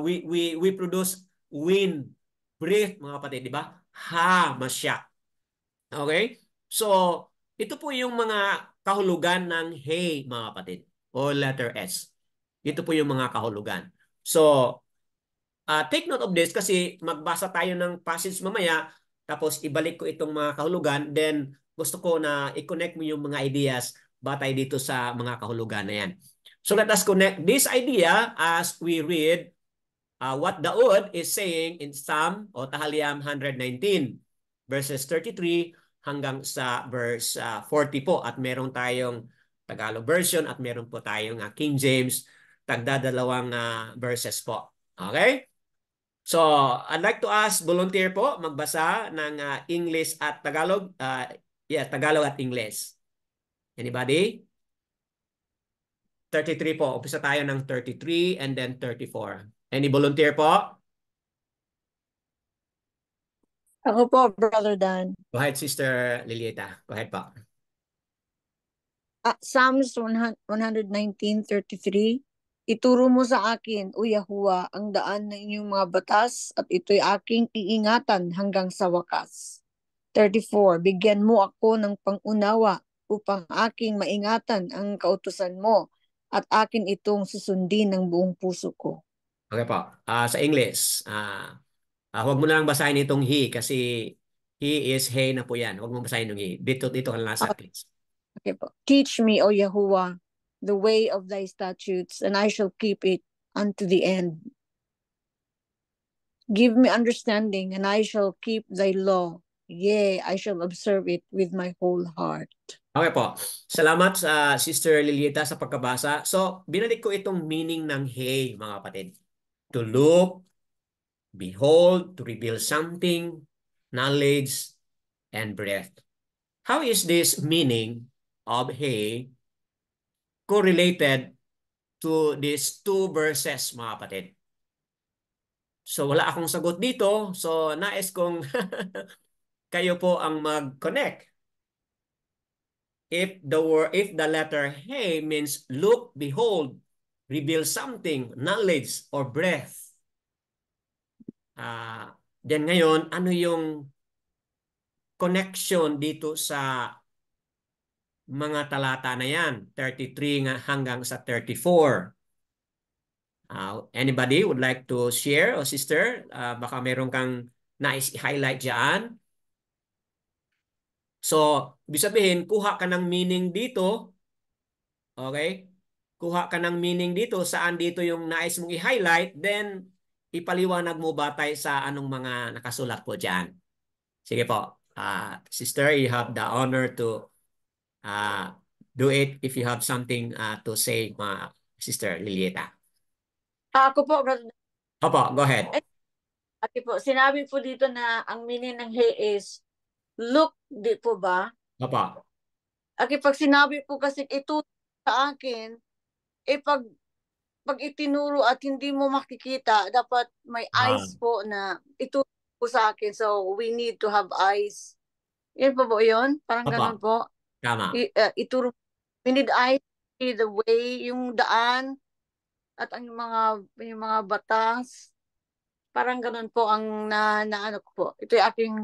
We produce wind, breath, mga kapatid, di ba? Ha masyak. Okay? So, ito po yung mga kahulugan ng hey, mga kapatid, o letter S. Ito po yung mga kahulugan. So, take note of this kasi magbasa tayo ng passage mamaya tapos ibalik ko itong mga kahulugan, then gusto ko na i-connect mo yung mga ideas batay dito sa mga kahulugan na yan. So let us connect this idea as we read what Daud is saying in Psalm o Tahaliam 119 verses 33 hanggang sa verse 40 po, at meron tayong Tagalog version at meron po tayong King James, tagdadalawang verses po. Okay? So, I'd like to ask volunteer po magbasa ng English at Tagalog. Tagalog at English. Anybody? 33 po. Umpisa tayo ng 33 and then 34. Any volunteer po? Ako po, Brother Dan. Go ahead, Sister Lilieta. Go ahead po. Psalms 119:33. Ituro mo sa akin, O Yahuwah, ang daan ng inyong mga batas at ito'y aking iingatan hanggang sa wakas. 34. Bigyan mo ako ng pangunawa upang aking maingatan ang kautusan mo at akin itong susundin ng buong puso ko. Okay po. Sa English, huwag mo na lang basahin itong he kasi he is hey na po yan. Huwag mo basahin yung he. Dito ka lang sa please. Okay po. Teach me, O Yahuwah, the way of thy statutes, and I shall keep it unto the end. Give me understanding, and I shall keep thy law. Yea, I shall observe it with my whole heart. Okay po. Salamat sa Sister Lilieta sa pagkabasa. So, binalik ko itong meaning ng hey, mga kapatid. To look, behold, to reveal something, knowledge, and breath. How is this meaning of hey correlated to these two verses, mga kapatid? So, wala akong sagot dito. So, nais kong kayo po ang mag-connect. If the letter hey means look, behold, reveal something, knowledge, or breath, then ngayon, ano yung connection dito sa mga talata na yan? 33 hanggang sa 34. Anybody would like to share, o sister? Baka meron kang nais i-highlight dyan. So, ibig sabihin, kuha ka ng meaning dito. Okay? Kuha ka ng meaning dito. Saan dito yung nais mong i-highlight, then ipaliwanag mo batay sa anong mga nakasulat po dyan. Sige po. Sister, you have the honor to do it if you have something to say, Sister Lilieta. Ako po, Brother. Opo, go ahead. Okay po, sinabi po dito na ang meaning ng hey is look, di po ba? Opo. Okay, pag sinabi po kasi ito sa akin, pag itinuro at hindi mo makikita, dapat may eyes po na ito po sa akin. So, we need to have eyes. Yan po po yun? Parang Opo. ganun po. Tama. Ituro, we need eyes, see the way, yung daan, at ang yung mga batas. Parang ganun po ang ano ko po. Ito yung aking,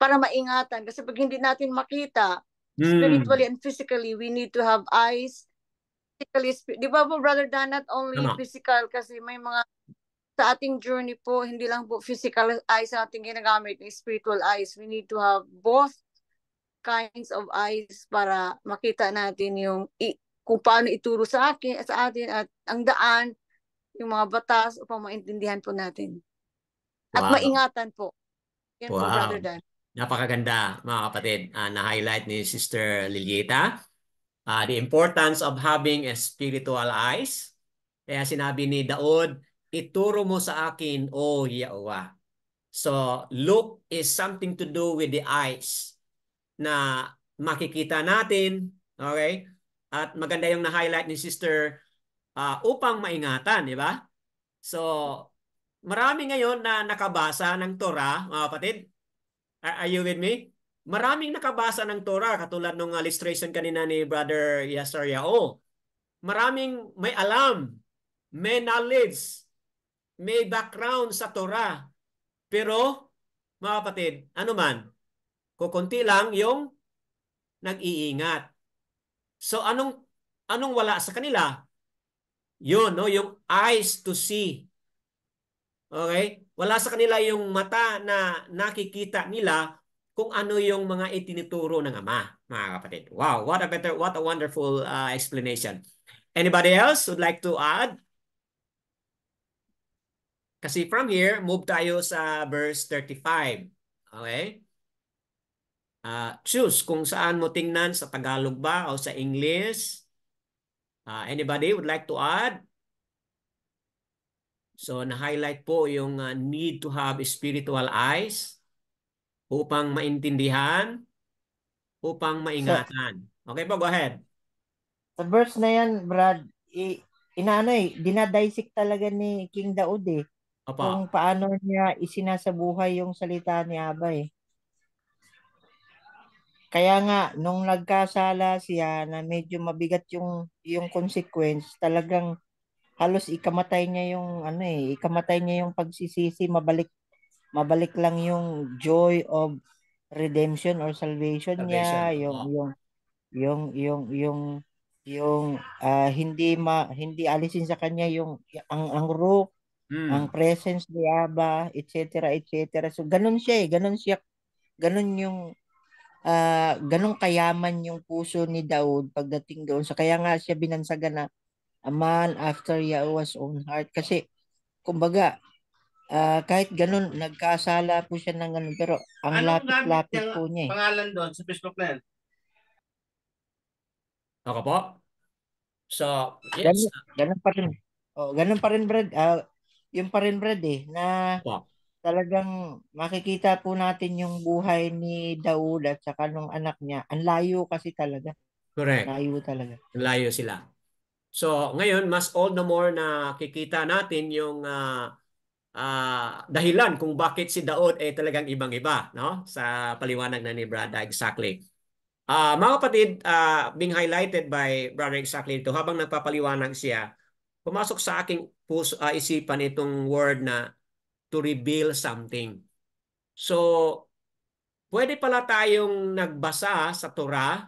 para maingatan. Kasi pag hindi natin makita, spiritually and physically, we need to have eyes. Di ba po, Brother Dan, not only physical, kasi may mga sa ating journey po, hindi lang po physical eyes ang ating ginagamit, spiritual eyes. We need to have both kinds of eyes para makita natin yung kung paano ituro sa atin at ang daan, yung mga batas upang maintindihan po natin. At maingatan po. Yan po, Brother Dan. Napakaganda, mga kapatid. Na-highlight ni Sister Lilieta. The importance of having a spiritual eyes. Kaya sinabi ni Daud, ituro mo sa akin, O Yahuwah. So, look is something to do with the eyes na makikita natin. Okay? At maganda yung na-highlight ni Sister upang maingatan, di ba? So, marami ngayon na nakabasa ng Torah, mga kapatid. Are you with me? Maraming nakabasa ng Torah, katulad ng illustration kanina ni Brother Yasser Yao. Maraming may alam, may knowledge, may background sa Torah. Pero, mga kapatid, ano man, kukunti lang yung nag-iingat. So, anong wala sa kanila? Yun, no? Yung eyes to see. Okay? Wala sa kanila yung mata na nakikita nila kung ano yung mga itinuturo ng Ama, mga kapatid. Wow, what a wonderful explanation. Anybody else would like to add? Kasi from here, move tayo sa verse 35. Okay? Choose kung saan mo tingnan, sa Tagalog ba o sa English. Anybody would like to add? So, na-highlight po yung need to have spiritual eyes upang maintindihan, upang Sa, maingatan. Okay po, go ahead. sa verse na yan, Brad, inaano dinadaisik talaga ni King Daud kung Opo, paano niya isinasabuhay yung salita ni Aba Kaya nga, nung nagkasala siya na medyo mabigat yung consequence, talagang halos ikamatay niya ikamatay niya yung pagsisisi, mabalik lang yung joy of redemption or salvation salvation. niya, Opo. yung yung yung yung hindi alisin sa kanya ang root, ang Hmm, presence ni Abba, etc. etc. So ganun yung ganun kayaman yung puso ni Daud pagdating doon. So kaya nga siya binansagan na a man after Yahweh's own heart kasi kumbaga kahit ganun nagkasala po siya ng ganun pero ang Anong gamit lapit-lapit niyang po niya pangalan doon sa Facebook na yan? okay po. So, yes. Ganun, ganun pa rin. Oh, ganun pa rin Brad. Yung pa rin Brad na Opo, talagang makikita po natin yung buhay ni Daud at saka nung anak niya. Ang layo kasi talaga. correct. Layo talaga. Layo sila. So, ngayon, mas all the more na kikita natin yung dahilan kung bakit si Daud ay talagang ibang-iba, no? Sa paliwanag na ni Brada exactly. Mga kapatid, being highlighted by Brother exactly ito, habang nagpapaliwanag siya, pumasok sa aking puso, isipan itong word na to reveal something. So, pwede pala tayong nagbasa sa Torah,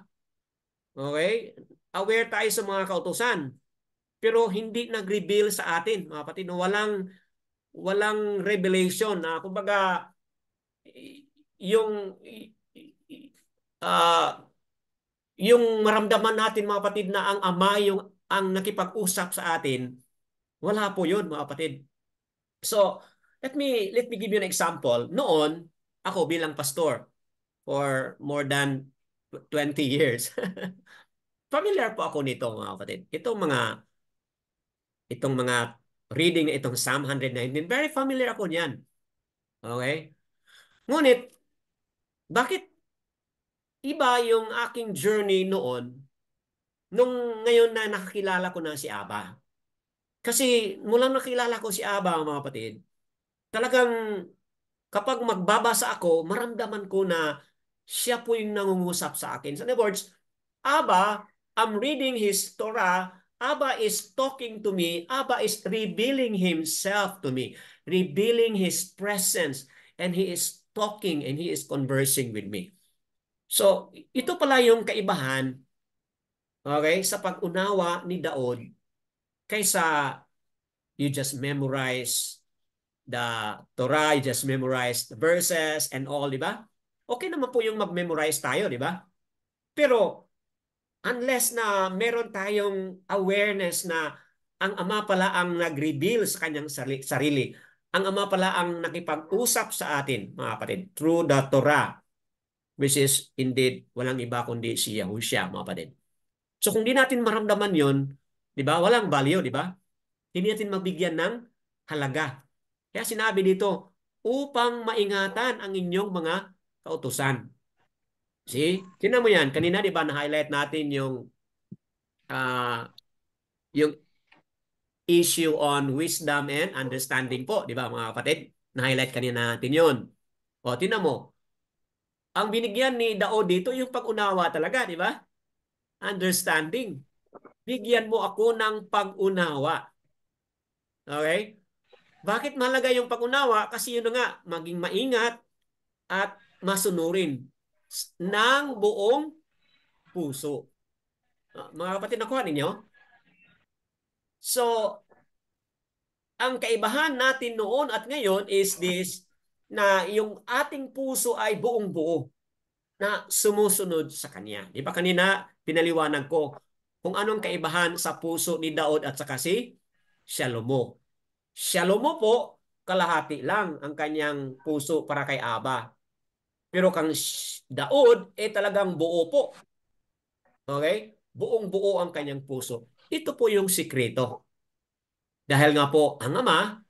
okay? Aware tayo sa mga kautusan, pero hindi nag-reveal sa atin, mga kapatid. No? Walang revelation na kumbaga yung uh, yung maramdaman natin mga kapatid na ang Ama yung ang nakipag-usap sa atin, wala po 'yun mga kapatid. So, let me give you an example. Noon, ako bilang pastor for more than 20 years. Familiar po ako nito mga kapatid. Itong mga reading na itong Psalm 119, very familiar ako niyan. Okay? Ngunit bakit iba yung aking journey noon nung ngayon na nakakilala ko na si Aba? Kasi mula nakilala ko si Aba mga kapatid, talagang kapag magbabasa ako, maramdaman ko na siya po yung nangungusap sa akin. So in other words, Abba, I'm reading His Torah. Abba is talking to me. Abba is revealing Himself to me, revealing His presence, and He is talking and He is conversing with me. So, ito pala yung kaibahan, okay, sa pag-unawa ni Daud kaysa you just memorize the Torah, you just memorize the verses and all, di ba? Okay naman po yung mag-memorize tayo, di ba? Pero unless na meron tayong awareness na ang Ama pala ang nag-reveal sa kanyang sarili, ang Ama pala ang nakipag-usap sa atin, mga kapatid, through the Torah, which is indeed walang iba kundi si Yahushua, mga kapatid. So kung di natin maramdaman yon, di ba, walang value, di ba? Hindi natin mabigyan ng halaga. Kaya sinabi dito, upang maingatan ang inyong mga kautusan. See? Tingnan mo yan. Kanina, di ba, na-highlight natin yung issue on wisdom and understanding po, di ba mga kapatid? Na-highlight kanina natin yun. O, tinan mo, ang binigyan ni Dao dito yung pag-unawa talaga, di ba? Understanding. Bigyan mo ako ng pag-unawa. Okay? Bakit mahalaga yung pag-unawa? Kasi yun na nga, maging maingat at masunurin ng buong puso. Mga kapatid, nakuha ninyo? So, ang kaibahan natin noon at ngayon is this, na yung ating puso ay buong buo na sumusunod sa Kanya. Di ba kanina pinaliwanag ko kung anong kaibahan sa puso ni Daud at saka si Shalomo. Shalomo po, kalahati lang ang kanyang puso para kay Aba. Pero kang Daud, talagang buo po. Okay? Buong buo ang kanyang puso. Ito po yung sikreto. Dahil nga po, ang Ama,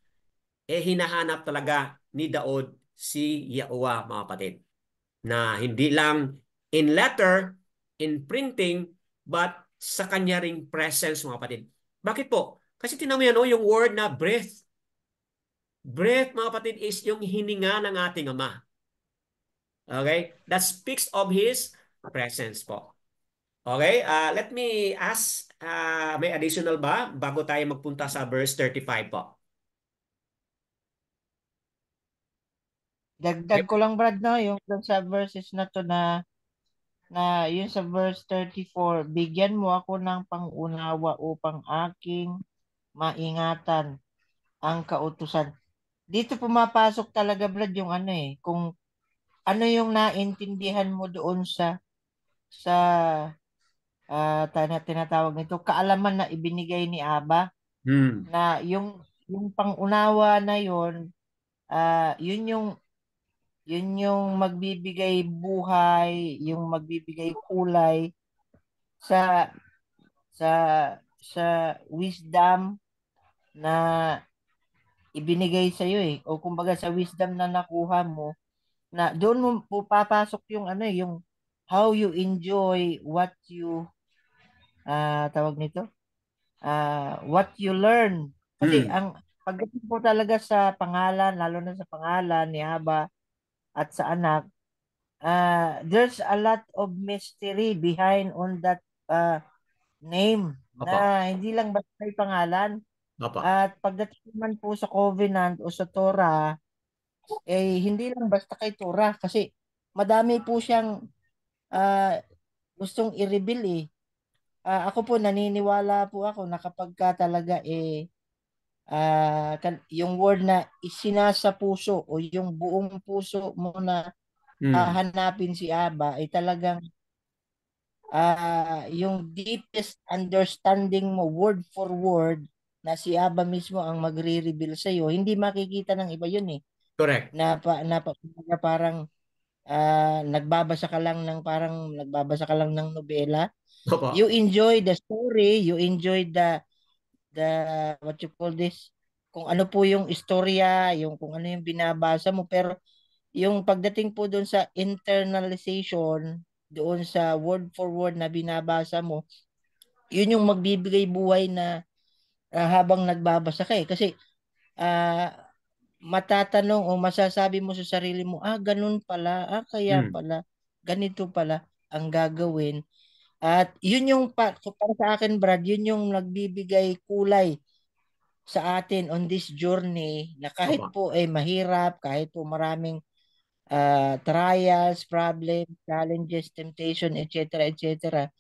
hinahanap talaga ni Daud si Yahuwah, mga kapatid. Na hindi lang in letter, in printing, but sa kanya ring presence, mga kapatid. Bakit po? Kasi tinan mo yan, yung word na breath. Breath, mga kapatid, is yung hininga ng ating Ama. Okay? That speaks of His presence po. Okay? Let me ask, may additional ba bago tayo magpunta sa verse 35 po? Dagdag ko lang, Brad, no, yung dun sa verses na to na yun sa verse 34, bigyan mo ako ng pangunawa upang aking maingatan ang kautusan. Dito pumapasok talaga, Brad, yung ano kung ano yung naintindihan mo doon sa tinatawag nito, kaalaman na ibinigay ni Aba, Hmm. na yung pangunawa na yun, yun yung magbibigay buhay, yung magbibigay kulay sa sa sa wisdom na ibinigay sa iyo o kumbaga sa wisdom na nakuha mo, na doon mo papasok yung yung how you enjoy what you tawag nito, what you learn, kasi Hmm. ang pagdating po talaga sa pangalan, lalo na sa pangalan ni Haba at sa anak, there's a lot of mystery behind on that name, Opo. na hindi lang basta may pangalan. Opo. At pagdating naman po sa covenant o sa Torah, hindi lang basta kay Torah, kasi madami po siyang ah, gustong i-reveal ako po, naniniwala po ako na kapag ka talaga yung word na isinasa puso o yung buong puso mo na Hmm. hanapin si Aba, ay talagang yung deepest understanding mo word for word, na si Aba mismo ang magre-reveal sa iyo, hindi makikita ng iba yun Correct. kumbaga parang nagbabasa ka lang ng nobela. You Opo. enjoy the story, you enjoy the what you call this, kung ano po yung istorya, yung kung ano yung binabasa mo, pero yung pagdating po doon sa internalization, doon sa word for word na binabasa mo, yun yung magbibigay buhay na habang nagbabasa ka kasi ah, matatanong o masasabi mo sa sarili mo, ganun pala, kaya Hmm. pala, ganito pala ang gagawin. At yun yung para sa akin, Brad, yun yung nagbibigay kulay sa atin on this journey, na kahit Opo. po mahirap, kahit po maraming trials, problems, challenges, temptation, etc., etc.,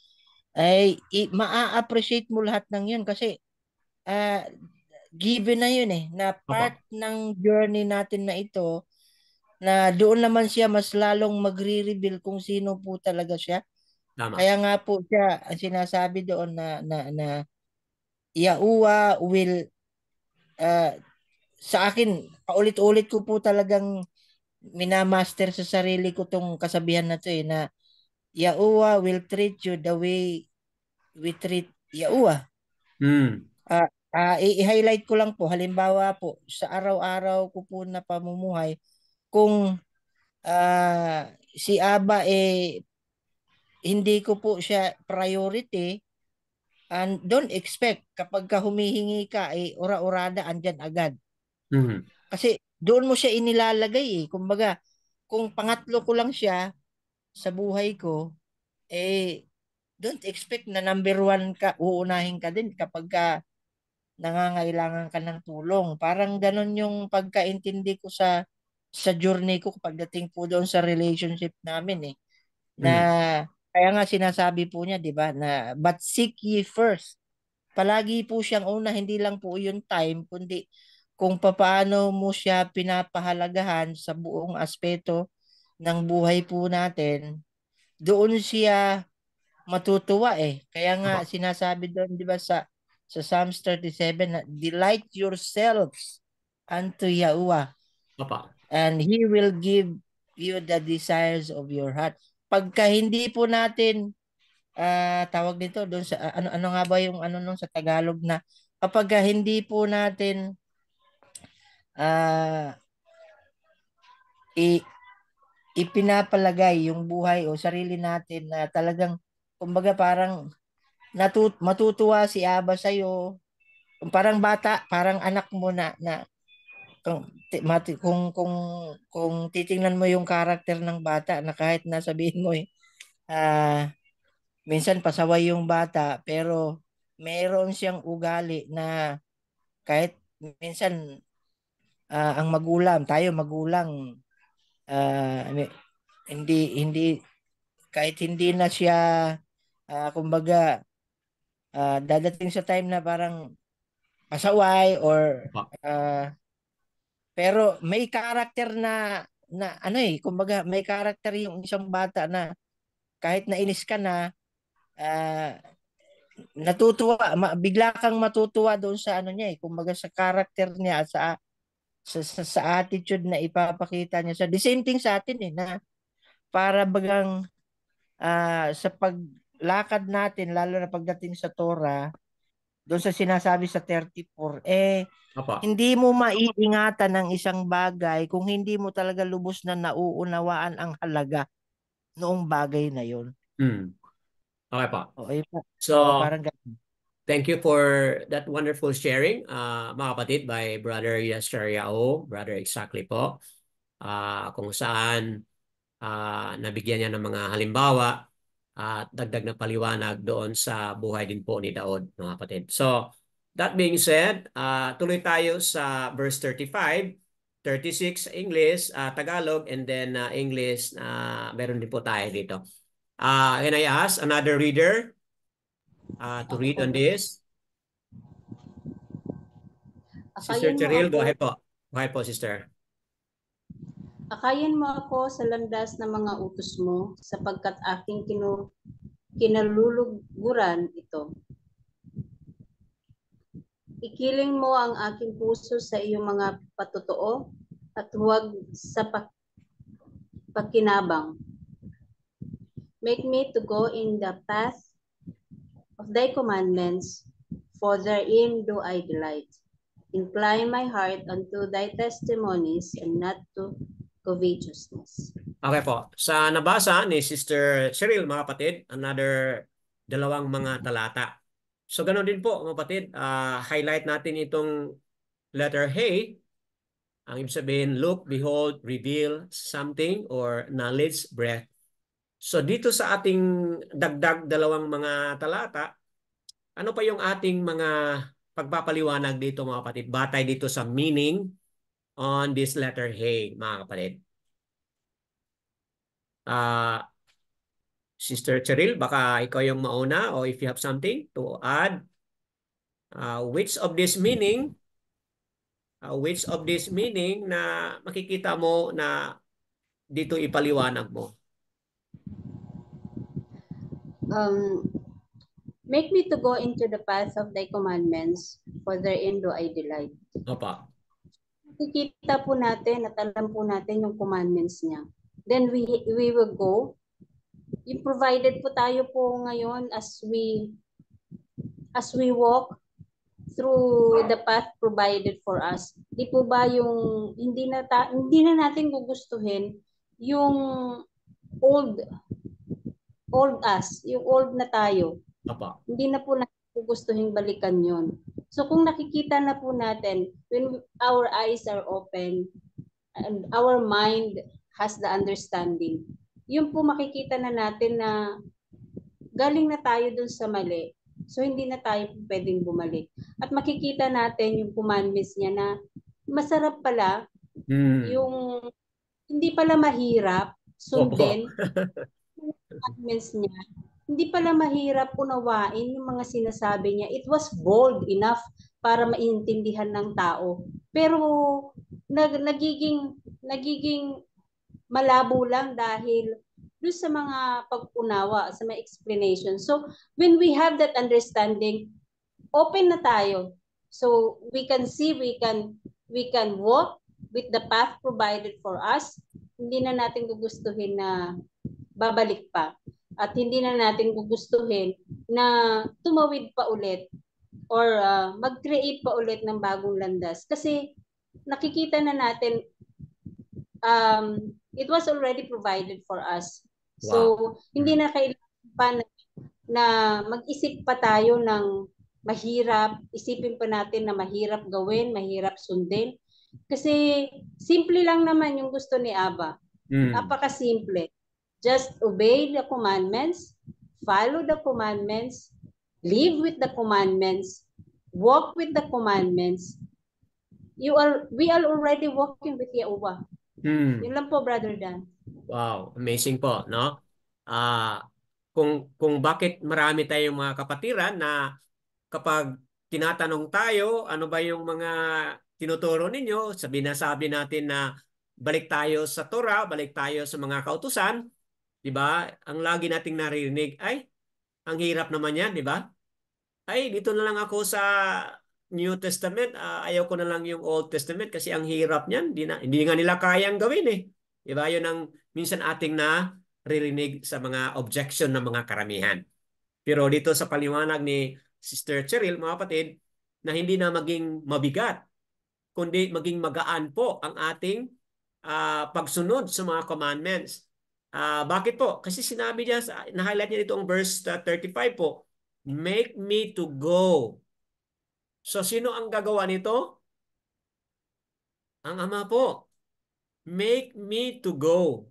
ay maa-appreciate mo lahat ng yun kasi ah, given na yun na part Opo. ng journey natin na ito, na doon naman siya mas lalong magre-reveal kung sino po talaga siya. Tama. Kaya nga po siya, ang sinasabi doon na Yahuwah will, ah, sa akin, paulit-ulit ko po talagang minamaster sa sarili ko tong kasabihan na to na Yahuwah will treat you the way we treat Yahuwah. Hmm. I-highlight ko lang po, halimbawa po, sa araw-araw ko po na pamumuhay, kung si Aba hindi ko po siya priority, And don't expect kapag ka humihingi ka, ora-orada, andyan agad. Mhm. Kasi doon mo siya inilalagay eh. Kumbaga, kung pangatlo ko lang siya sa buhay ko, don't expect na number one ka, uunahin ka din kapag ka nangangailangan ka ng tulong. Parang ganon yung pagkaintindi ko sa journey ko pagdating po doon sa relationship namin eh. Na Mhm. kaya nga sinasabi po niya, 'di ba, na but seek ye first. Palagi po siyang una, hindi lang po yung time, kundi kung papaano mo siya pinapahalagahan sa buong aspeto ng buhay po natin, doon siya matutuwa eh. Kaya nga Apa. sinasabi doon, 'di ba, sa Psalms 37 na delight yourselves unto Yahuwah Apa. and He will give you the desires of your heart. Pagka hindi po natin tawag nito doon sa ano nga ba yung ano nung sa Tagalog na kapag hindi po natin ah, i- ipinapalagay yung buhay o sarili natin na talagang kumbaga parang matutuwa si Aba sa'yo. Parang bata, parang anak mo na kung titingnan mo yung karakter ng bata na kahit na sabihin mo minsan pasaway yung bata pero meron siyang ugali na kahit minsan ang magulang, tayo magulang, hindi hindi kahit hindi na siya kumbaga dadating sa time na parang pasaway or Apa. ah, pero may karakter na ano kumbaga may karakter yung isang bata na kahit nainis ka na ah, natutuwa, bigla kang matutuwa doon sa ano niya kumbaga sa karakter niya sa attitude na ipapakita niya sa the same thing sa atin na para bagang sa paglakad natin lalo na pagdating sa Torah doon sa sinasabi sa 34 Apa. hindi mo maiingatan ng isang bagay kung hindi mo talaga lubos na nauunawaan ang halaga noong bagay na yon. Hmm. Okay po. Okay po. So, Parang ganun. thank you for that wonderful sharing, mga kapatid, by Brother Yasser Yao, Brother Exactly po, kung saan nabigyan niya ng mga halimbawa at dagdag na paliwanag doon sa buhay din po ni Daud, mga kapatid. So, that being said, tuloy tayo sa verse 35, 36 English, Tagalog, and then English, meron din po tayo dito. Can I ask another reader to read on this? Sister Akayin mo Cheryl, ako, go ahead po. Go ahead po, sister. akayin mo ako sa landas ng mga utos mo, sapagkat aking kinaluluguran ito. Ikiling mo ang aking puso sa iyong mga patotoo at huwag sa pakinabang. Make me to go in the path of thy commandments, for therein do I delight. Incline my heart unto thy testimonies and not to covetousness. Okay po. Sa nabasa ni Sister Cheryl, mga kapatid, another dalawang mga talata. So ganoon din po, mga kapatid, highlight natin itong letter Hey. Ang ibig sabihin, look, behold, reveal, something, or knowledge, breath. So dito sa ating dagdag dalawang mga talata, ano pa yung ating mga pagpapaliwanag dito, mga kapatid? Batay dito sa meaning on this letter Hey, mga kapatid. Sister Cheryl, baka ikaw yung mauna o if you have something to add, which of this meaning na makikita mo na dito ipaliwanag mo? Make me to go into the path of thy commandments, for therein do I delight. Opa. Nakikita po natin at alam po natin yung commandments niya. Then we will go. Yung provided po tayo po ngayon as we walk through the path provided for us. Di po ba yung hindi na natin gugustuhin yung old us, yung old na tayo. Opa. Hindi na po natin gugustuhin balikan yon. So kung nakikita na po natin, when our eyes are open and our mind has the understanding, yun po makikita na natin na galing na tayo dun sa mali. So hindi na tayo pwedeng bumalik. At makikita natin yung commandments niya na masarap pala, yung hindi pala mahirap sundin yung commandments niya. Hindi pala mahirap unawain yung mga sinasabi niya. It was bold enough para maintindihan ng tao. Pero nagiging malabo lang dahil doon sa mga pag-unawa, sa mga explanation. So, when we have that understanding, open na tayo. So, we can see, we can walk with the path provided for us. Hindi na natin gugustuhin na babalik pa. At hindi na natin gugustuhin na tumawid pa ulit or mag-create pa ulit ng bagong landas. Kasi nakikita na natin it was already provided for us. So, hindi na kailangan pa na mag-isip pa tayo ng mahirap, isipin pa natin na mahirap gawin, mahirap sundin. Kasi simple lang naman yung gusto ni Abba. Napaka-simple. Just obey the commandments, follow the commandments, live with the commandments, walk with the commandments. We are already walking with Yahuwah. Yun lang po, Brother Dan. Wow, amazing po, no? Kung bakit marami tayong mga kapatiran na kapag tinatanong tayo, ano ba yung mga tinuturo ninyo, sinasabi natin na balik tayo sa Torah, balik tayo sa mga kautusan, di ba? Ang lagi nating naririnig, ay, ang hirap naman yan, di ba? Ay, dito na lang ako sa New Testament, ayaw ko na lang yung Old Testament kasi ang hirap niyan, hindi nga nila kayang gawin eh. Di ba? Yun ang minsan ating naririnig sa mga objection ng mga karamihan. Pero dito sa paliwanag ni Sister Cheryl, mga kapatid, na hindi na maging mabigat, kundi maging magaan po ang ating pagsunod sa mga commandments. Bakit po? Kasi sinabi niya, na-highlight niya dito ang verse 35 po, make me to go. So, sino ang gagawa nito? Ang Ama po. Make me to go.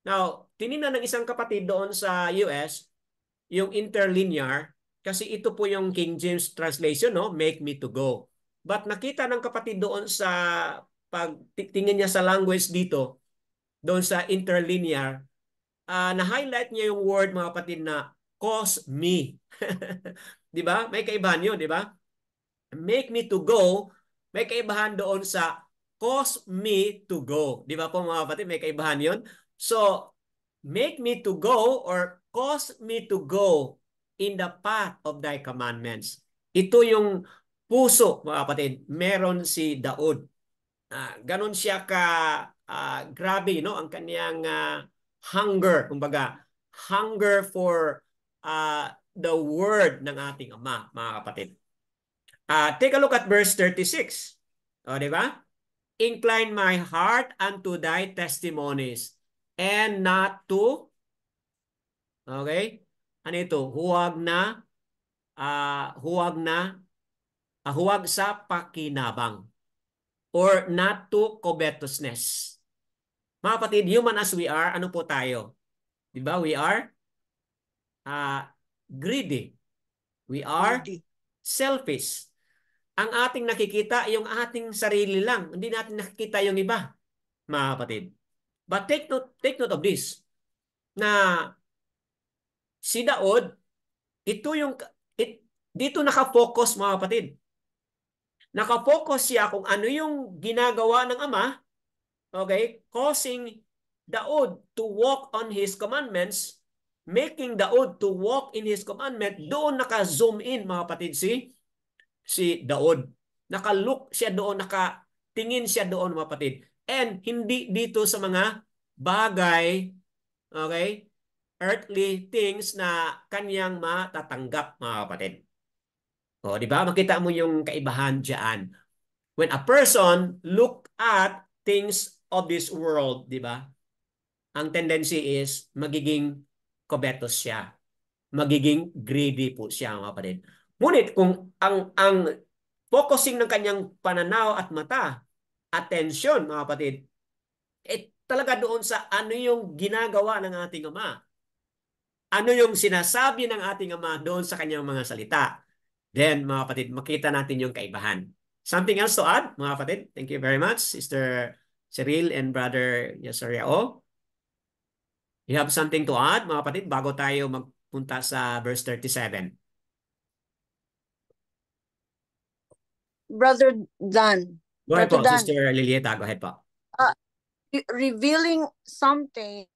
Now, tinignan ng isang kapatid doon sa US, yung interlinear, kasi ito po yung King James translation, no? Make me to go. But nakita ng kapatid doon sa pagtingin niya sa language dito, doon sa interlinear, na-highlight niya yung word, mga kapatid, na cause me. Di ba? May kaibahan yun, di ba? Make me to go, may kaibahan doon sa cause me to go. Di ba po mga kapatid, may kaibahan yun? So, make me to go or cause me to go in the path of thy commandments. Ito yung puso, mga kapatid. Meron si Daud. Ganon siya grabe, no? Ang kaniyang hunger, kumbaga, hunger for the word ng ating Ama, mga kapatid. Take a look at verse 36. O, di ba? Incline my heart unto thy testimonies and not to, okay? Ano ito? Huwag sa pakinabang or not to covetousness. Mga kapatid, human as we are, ano po tayo? Di ba? We are greedy. We are selfish. Ang ating nakikita, yung ating sarili lang. Hindi natin nakikita yung iba, mga kapatid. But take note of this, na si Daud, dito nakafocus, mga kapatid. Nakafocus siya kung ano yung ginagawa ng Ama, okay, causing Daud to walk on His commandments, making Daud to walk in His commandment. Doon naka-zoom in, mga kapatid, si Daud. Naka-look siya doon, nakatingin siya doon, mga kapatid. And hindi dito sa mga bagay, okay, earthly things na kanyang matatanggap, mga kapatid. O, di ba? Makita mo yung kaibahan diyan. When a person look at things of this world, di ba? Ang tendency is magiging covetous siya. Magiging greedy po siya, mga kapatid. Ngunit kung ang focusing ng kanyang pananaw at mata, attention mga kapatid, talaga doon sa ano yung ginagawa ng ating Ama. Ano yung sinasabi ng ating Ama doon sa kanyang mga salita. Then, mga kapatid, makita natin yung kaibahan. Something else to add, mga kapatid? Thank you very much, Sister Cyril and Brother Yasariao. You have something to add, mga kapatid, bago tayo magpunta sa verse 37? Brother Dan. Go ahead Brother po, Dan. Sister Lilieta. Go ahead po. Revealing something,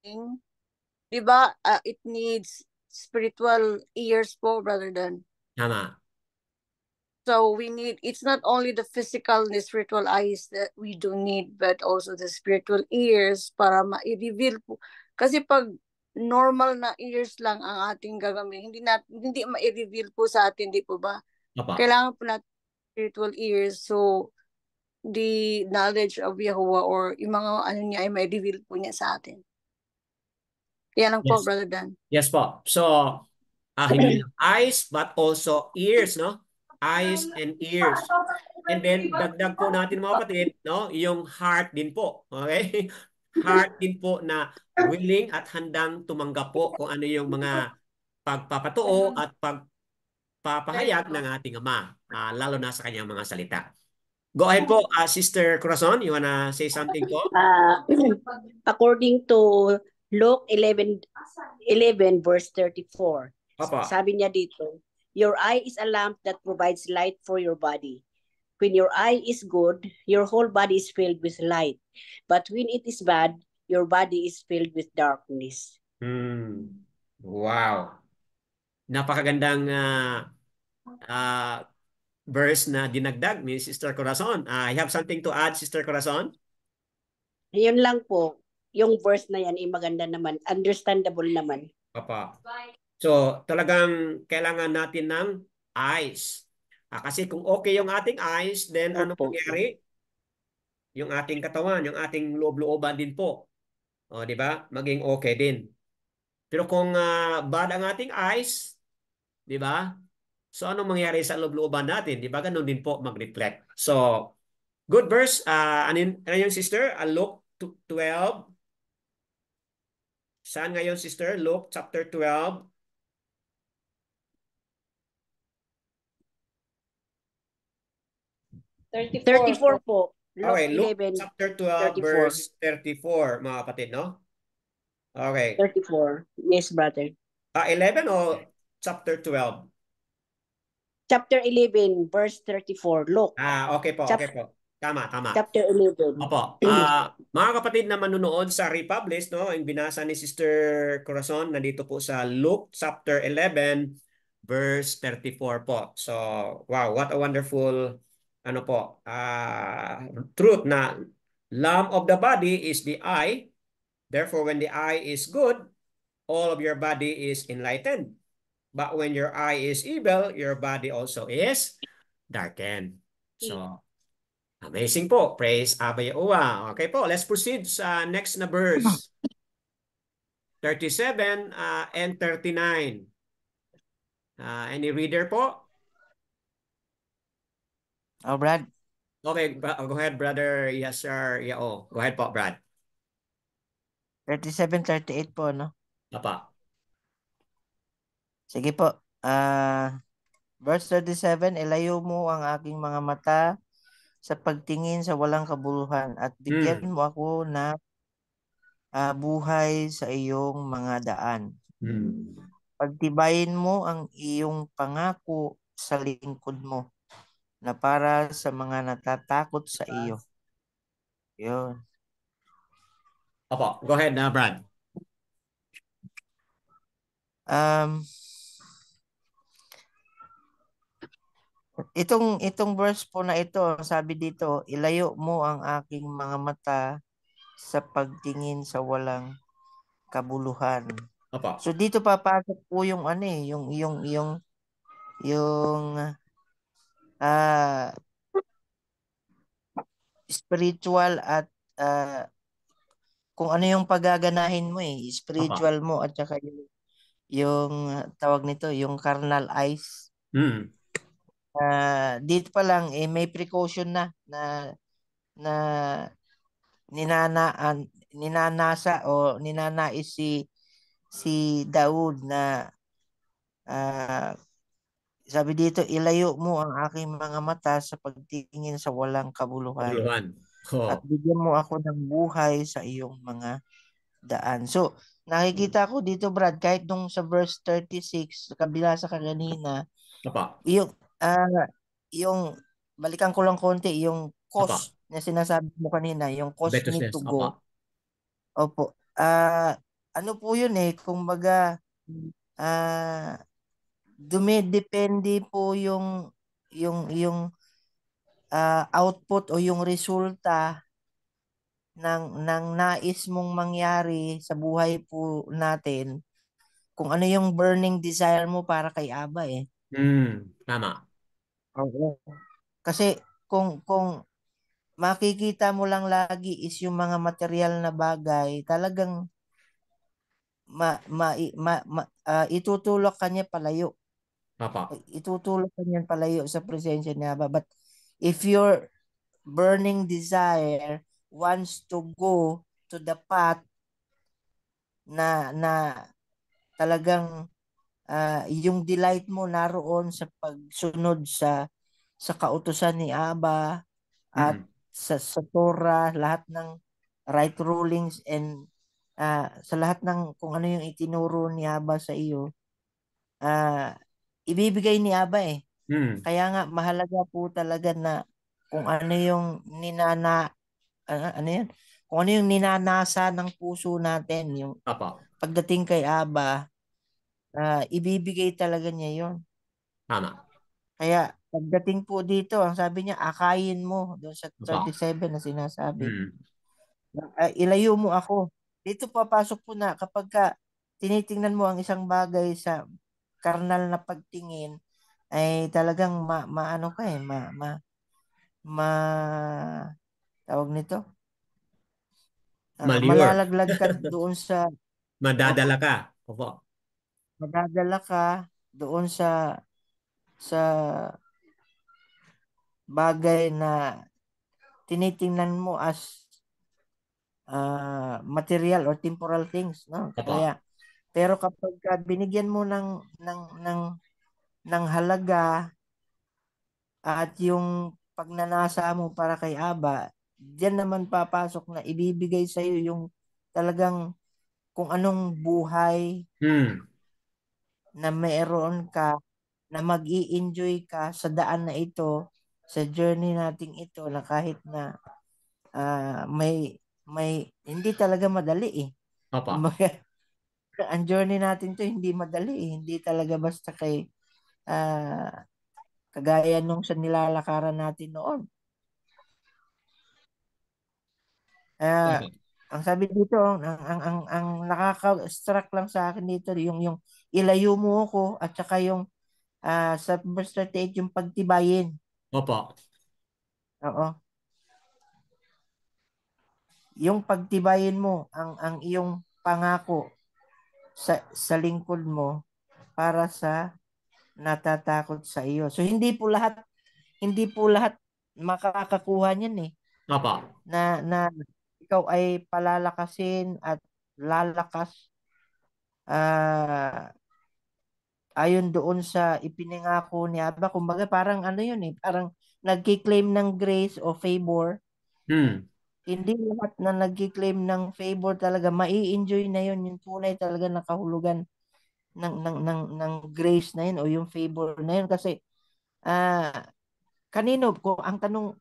di ba, it needs spiritual ears po, Brother Dan. Tama. So it's not only the physical and the spiritual eyes that we do need, but also the spiritual ears para ma-reveal po. Kasi pag normal na ears lang ang ating gagamitin, hindi ma-reveal po sa atin, di po ba? Opo. Kailangan po natin spiritual ears, so the knowledge of Yahuwah or yung mga ano niya ay ma-reveal po niya sa atin. Yan lang po, Yes. Brother Dan. Yes po. So, hindi lang eyes but also ears, no? Eyes and ears. And then, dagdag po natin mga kapatid, no? Yung heart din po. Okay? Heart din po na willing at handang tumanggap po kung ano yung mga pagpapatuo at pagpapahayag ng ating Ama, lalo na sa kanyang mga salita. Go ahead po, Sister Corazon. You wanna say something po? According to Luke 11 verse 34, Papa. sabi niya dito, your eye is a lamp that provides light for your body. When your eye is good, your whole body is filled with light. But when it is bad, your body is filled with darkness. Wow. Napakagandang verse na dinagdag ni Sister Corazon. I have something to add, Sister Corazon? Yun lang po. Yung verse na yan ay maganda naman. Understandable naman. Papa. So, talagang kailangan natin ng eyes. Kasi kung okay yung ating eyes, then ano mangyari? Yung ating katawan, yung ating loob-looban din po. O, di ba? Maging okay din. Pero kung bad ang ating eyes, di ba? So, anong mangyari sa loob-looban natin? Di ba? Ganun din po mag-reflect. So, good verse. Ano yung sister? Luke 12. Saan ngayon, sister? Luke chapter 12. 34 po. Okay, Luke 11, chapter 12, 34. verse 34, mga kapatid, no? Okay. 34. Yes, brother. 11 o chapter 12? Chapter 11, verse 34. Luke. Okay po, okay po. Tama. Chapter 11. Opo. Mga kapatid na manunood sa Republish, no? Yung binasa ni Sister Corazon, nandito po sa Luke chapter 11, verse 34 po. So, wow, what a wonderful truth na lamp of the body is the eye. Therefore, when the eye is good, all of your body is enlightened. But when your eye is evil, your body also is darkened. So, amazing po. Praise Abba Yahuwah. Okay po, let's proceed sa next na verse. 37 and 39. Any reader po? Oh, Brad. Okay, go ahead, Brother Yasar Yao. Go ahead po, Brad. 37, 38 po, no? Apa. Sige po. Verse 37, ilayo mo ang aking mga mata sa pagtingin sa walang kabuluhan at bigyan mo ako na buhay sa iyong mga daan. Pagtibayin mo ang iyong pangako sa lingkod mo na para sa mga natatakot sa iyo. Yun. Opo, go ahead na, Brad. Itong verse po na ito, sabi dito, ilayo mo ang aking mga mata sa pagtingin sa walang kabuluhan. Opo. So dito papasok po yung spiritual at kung ano yung paggaganahin mo spiritual mo at saka yung tawag nito, yung carnal eyes. Dito pa lang may precaution na ninanasa o ninanais si Daud na ah, sabi dito, ilayo mo ang aking mga mata sa pagtingin sa walang kabuluhan Kabuluhan. at Oh, bigyan mo ako ng buhay sa iyong mga daan. So, nakikita ko dito, Brad, kahit nung sa verse 36, sa kabila sa kanina, apa, yung, yung, balikan ko lang konti, yung apa. cause na sinasabi mo kanina, yung cause need Covetousness, to go. apa. Opo. Ano po yun kumbaga, ah, dumidepende po yung output o yung resulta ng nais mong mangyari sa buhay po natin kung ano yung burning desire mo para kay Aba Tama. Oo. Kasi kung makikita mo lang lagi is yung mga material na bagay, talagang itutulak kanya palayo. Apa. Itutulak kanya palayo sa presensya ni Aba. But if your burning desire wants to go to the path na talagang yung delight mo naroon sa pagsunod sa kautusan ni Aba at Mm. sa Torah, lahat ng right rulings and sa lahat ng kung ano yung itinuro ni Aba sa iyo, ibibigay ni Aba Mm. Kaya nga mahalaga po talaga na kung ano yung ano yan? Kung ano yung ninanasa ng puso natin, yung Apa. pagdating kay Aba, ibibigay talaga niya yon. Tama. Kaya pagdating po dito, ang sabi niya, akayin mo doon sa Apa. 37 na sinasabi. Mm. Ilayo mo ako. Dito papasok po na kapag tinitingnan mo ang isang bagay sa karnal na pagtingin, ay talagang maano ka ma tawag nito, Malure. malalaglag ka doon oo, Madadala ka. Opo. madadala ka doon sa bagay na tinitingnan mo as material or temporal things, no? Apa. Pero kapag binigyan mo ng halaga at yung pagnanasa mo para kay Aba, diyan naman papasok na ibibigay sa iyo yung talagang kung anong buhay Mm. na meron ka, na mag-i-enjoy ka sa daan na ito, sa journey nating ito na kahit na may hindi talaga madali Apa. Kumbaga, ang journey natin to hindi madali Hindi talaga basta ah, kagaya nung sa nilalakaran natin noon. Ah, Apa. ang sabi dito, ang nakaka-struck lang sa akin dito yung ilayo mo ako at saka yung sa verse 38 yung pagtibayin. Apa. Oo. Yung pagtibayin mo ang iyong pangako sa lingkod mo para sa natatakot sa iyo. So hindi po lahat makakakuha niyan Apa. na ikaw ay palalakasin at lalakas ah ayon doon sa ipinangako ni Aba. Kumbaga parang ano yun parang nagki-claim ng grace o favor. Mm. Hindi lahat na nagki-claim ng favor talaga mai-enjoy na yun yung tunay talaga na kahulugan ng grace na yun o yung favor na yun kasi ah kanino ko ang tanong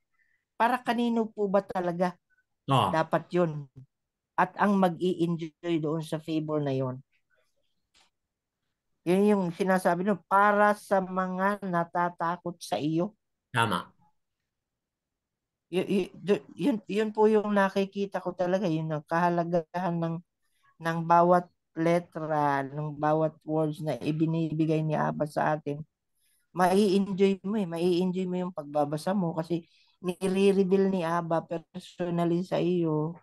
para kanino po ba talaga Oh. dapat yun at ang mag-i-enjoy doon sa favor na yun. Yun yung sinasabi no para sa mga natatakot sa iyo. Tama. Yun po yung nakikita ko talaga yun ang kahalagahan ng bawat letra, ng bawat words na ibinibigay ni Abba sa atin. Mai-enjoy mo yung pagbabasa mo kasi nire-reveal ni Abba personally sa iyo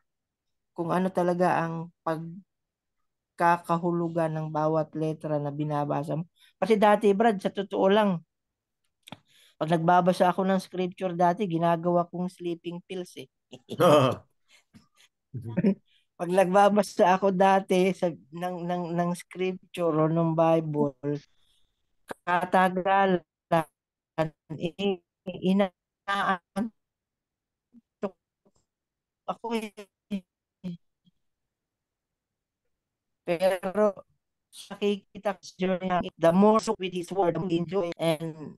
kung ano talaga ang pagkakahulugan ng bawat letra na binabasa mo. Kasi dati, Brad, sa totoo lang, Pag nagbabasa ako ng scripture dati, ginagawa kong sleeping pills eh. Oo. Pag nagbabasa ako dati ng scripture o ng Bible, katagalan, inaantok ako eh. Pero nakikita ko siya, the more with his word, we enjoy and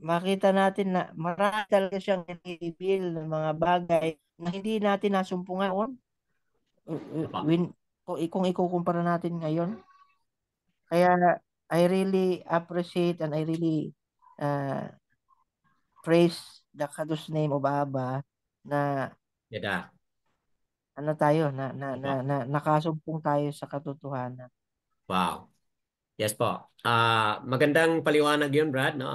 makita natin na marami talaga siyang reveal ng mga bagay na hindi natin nasumpungan noon. Kung ikukumpara natin ngayon. Kaya I really appreciate and I really praise the Kados name of Abba na Yada. ano tayo na nakasumpong tayo sa katotohanan. Wow. Yes po. Magandang paliwanag 'yun, Brad, no?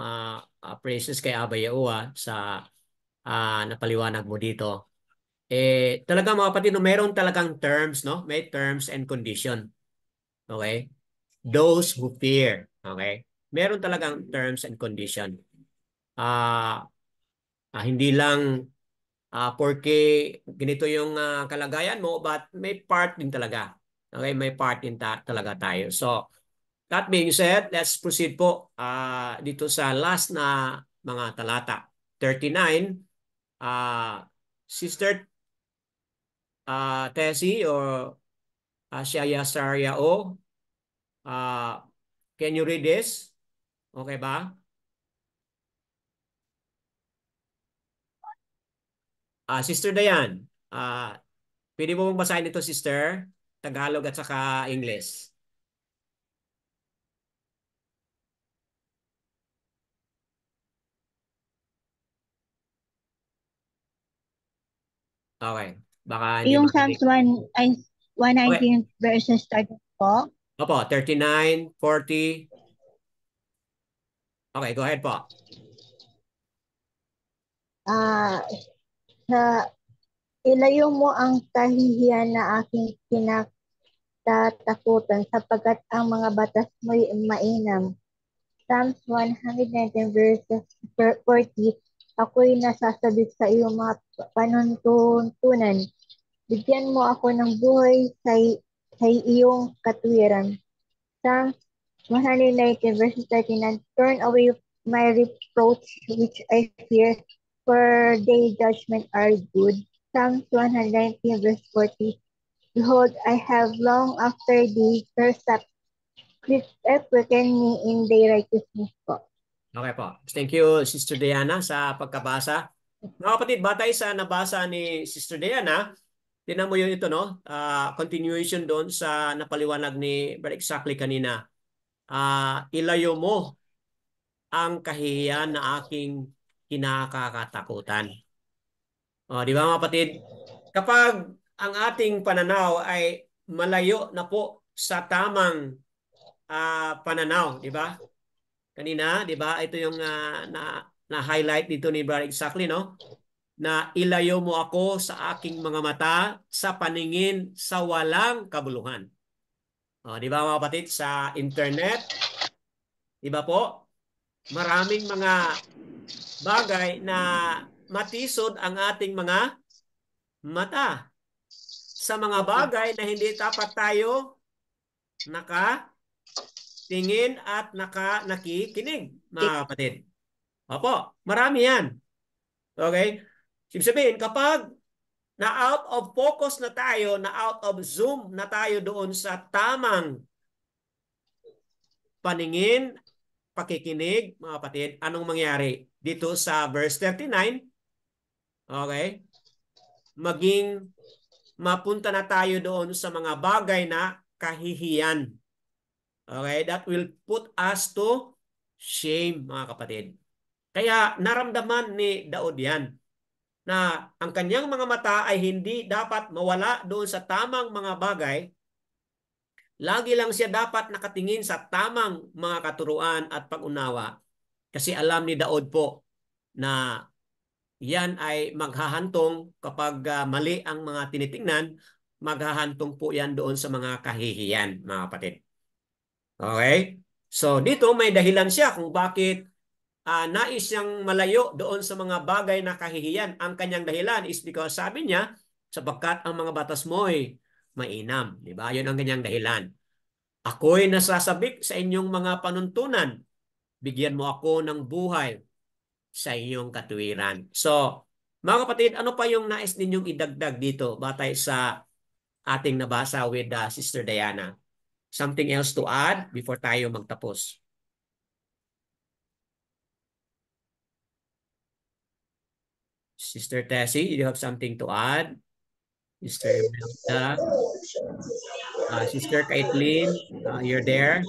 Praises kay Abba Yahuwah sa napaliwanag mo dito. Talaga mga kapatid, no, mayroon talagang terms, no? May terms and condition. Okay? Those who fear, okay? Meron talagang terms and condition. Hindi lang porque ganito yung kalagayan mo, but may part din talaga. Okay, may part din talaga tayo. So, that being said, let's proceed po dito sa last na mga talata. 39, Sister Tessie or Shaya Saria O, can you read this? Okay ba? Sister Dayan, pwede mo mong basahin ito, Sister? Tagalog at saka English. Okay. Baka hindi Yung marinig. Psalms 1 ay Okay. 119 verses starting po. Opo, 39, 40. Okay, go ahead po. Sa ilayo mo ang kahihiyan na aking kinatatakutan sapagkat ang mga batas mo'y mainam. Psalms 119 verses 40. Ako'y nasasabik sa iyong mga panuntunan. Bigyan mo ako ng buhay sa iyong katwiran. Psalms 119 verses 39. Turn away my reproach which I fear, for thy judgment are good. Psalms 119 verse 40. Behold, I have long after thee precepts, quicken me in thy righteousness po. Okay po. Thank you, Sister Diana, sa pagkabasa. Mga kapatid, batay sa nabasa ni Sister Diana, tinan mo yun ito, no? Continuation doon sa napaliwanag ni Brother Exactly kanina. Ilayo mo ang kahihiyan na aking kinakatakutan. Di ba mga kapatid? Kapag ang ating pananaw ay malayo na po sa tamang pananaw, di ba? Kanina, di ba? Ito yung na-highlight dito ni Brother Exactly, no? Na ilayo mo ako sa aking mga mata sa paningin sa walang kabuluhan. Di ba mga kapatid? Sa internet, di ba po? Maraming mga bagay na matisod ang ating mga mata. Sa mga bagay na hindi dapat tayo nakatingin at nakikinig, mga kapatid. Opo, marami yan. Okay? Ibig sabihin, kapag na out of focus na tayo, na out of zoom na tayo doon sa tamang paningin, pakikinig, mga kapatid, anong mangyari? Dito sa verse 39, okay? Maging mapunta na tayo doon sa mga bagay na kahihiyan. Okay? That will put us to shame, mga kapatid. Kaya naramdaman ni Daud yan na ang kanyang mga mata ay hindi dapat mawala doon sa tamang mga bagay. Lagi lang siya dapat nakatingin sa tamang mga katuruan at pag-unawa. Kasi alam ni Daud po na yan ay maghahantong kapag mali ang mga tinitingnan, maghahantong po yan doon sa mga kahihiyan, mga kapatid. Okay? So dito may dahilan siya kung bakit nais siyang malayo doon sa mga bagay na kahihiyan. Ang kanyang dahilan is because sabi niya, sapagkat ang mga batas mo'y mainam. Di ba? Yun ang kanyang dahilan. Ako'y nasasabik sa inyong mga panuntunan. Bigyan mo ako ng buhay sa inyong katuwiran. So, mga kapatid, ano pa yung nais ninyong idagdag dito batay sa ating nabasa with Sister Diana? Something else to add before tayo magtapos? Sister Tessie, you have something to add? Sister Melda, Sister Kaitlyn, you're there?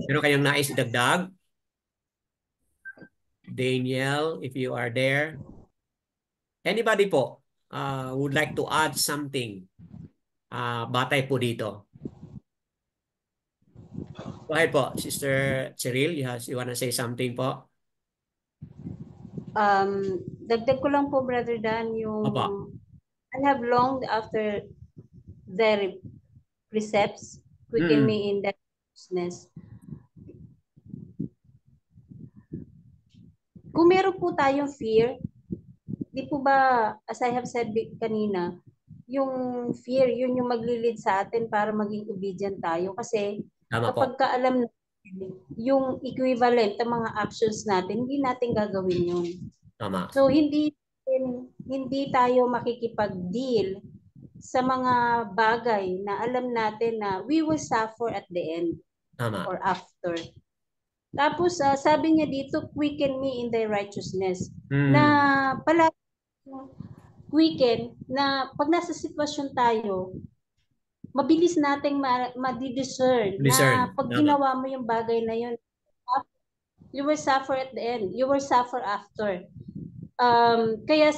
Meron kayong nais idagdag? Daniel, if you are there. Anybody po would like to add something batay po dito? Go ahead po, Sister Cheryl, you wanna say something po? Dagdag ko lang po, Brother Dan, yung Opo. I have longed after their precepts, quicken me in that righteousness. Kung meron po tayong fear, di po ba, as I have said kanina, yung fear, yun yung maglilid sa atin para maging obedient tayo. Kasi Tama po. kapag kaalam natin yung equivalent ng mga actions natin, hindi natin gagawin yun. Tama. So hindi tayo makikipag-deal sa mga bagay na alam natin na we will suffer at the end. Tama. Or after. Tapos sabi niya dito, quicken me in thy righteousness. Na pala quicken na pag nasa sitwasyon tayo, mabilis nating ma-discern na pag ginawa mo yung bagay na yun, you will suffer at the end. You will suffer after. Kaya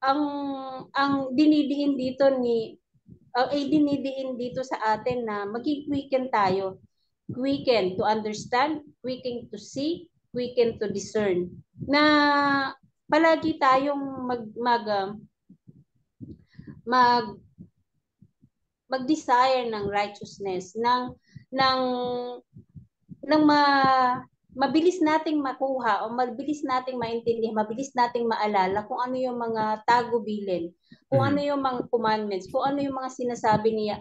ang dinidiin dito dinidiin sa atin na maging quicken tayo. Quicken to understand, quicken to see, quicken to discern. Na palagi tayong mag-desire ng righteousness, mabilis nating makuha o mabilis nating maintindihan, mabilis nating maalala kung ano yung mga tagubilin, kung ano yung mga commandments, kung ano yung mga sinasabi ni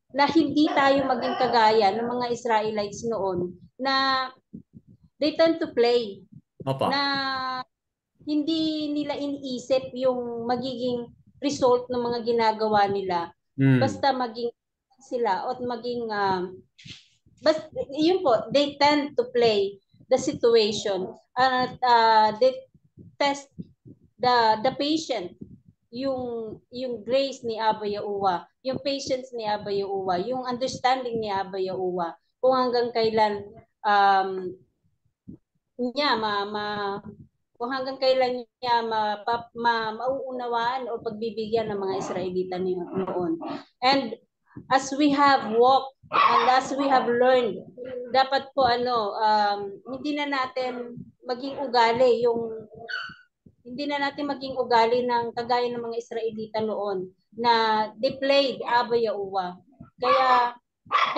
na hindi tayo maging kagaya ng mga Israelites noon na they tend to play. Opa. Na hindi nila iniisip yung magiging result ng mga ginagawa nila. Basta maging sila at maging but yun po, they tend to play the situation. They test the patient, yung grace ni Abba Yahuwah, yung patience ni Abba Yahuwah, yung understanding ni Abba Yahuwah, kung hanggang kailan kung hanggang kailan niya mauunawaan o pagbibigyan ng mga Israelita noon. And as we have walked and as we have learned, dapat po hindi na natin maging ugali ng kagaya ng mga Israelita noon na they played Abba Yahuwah. Kaya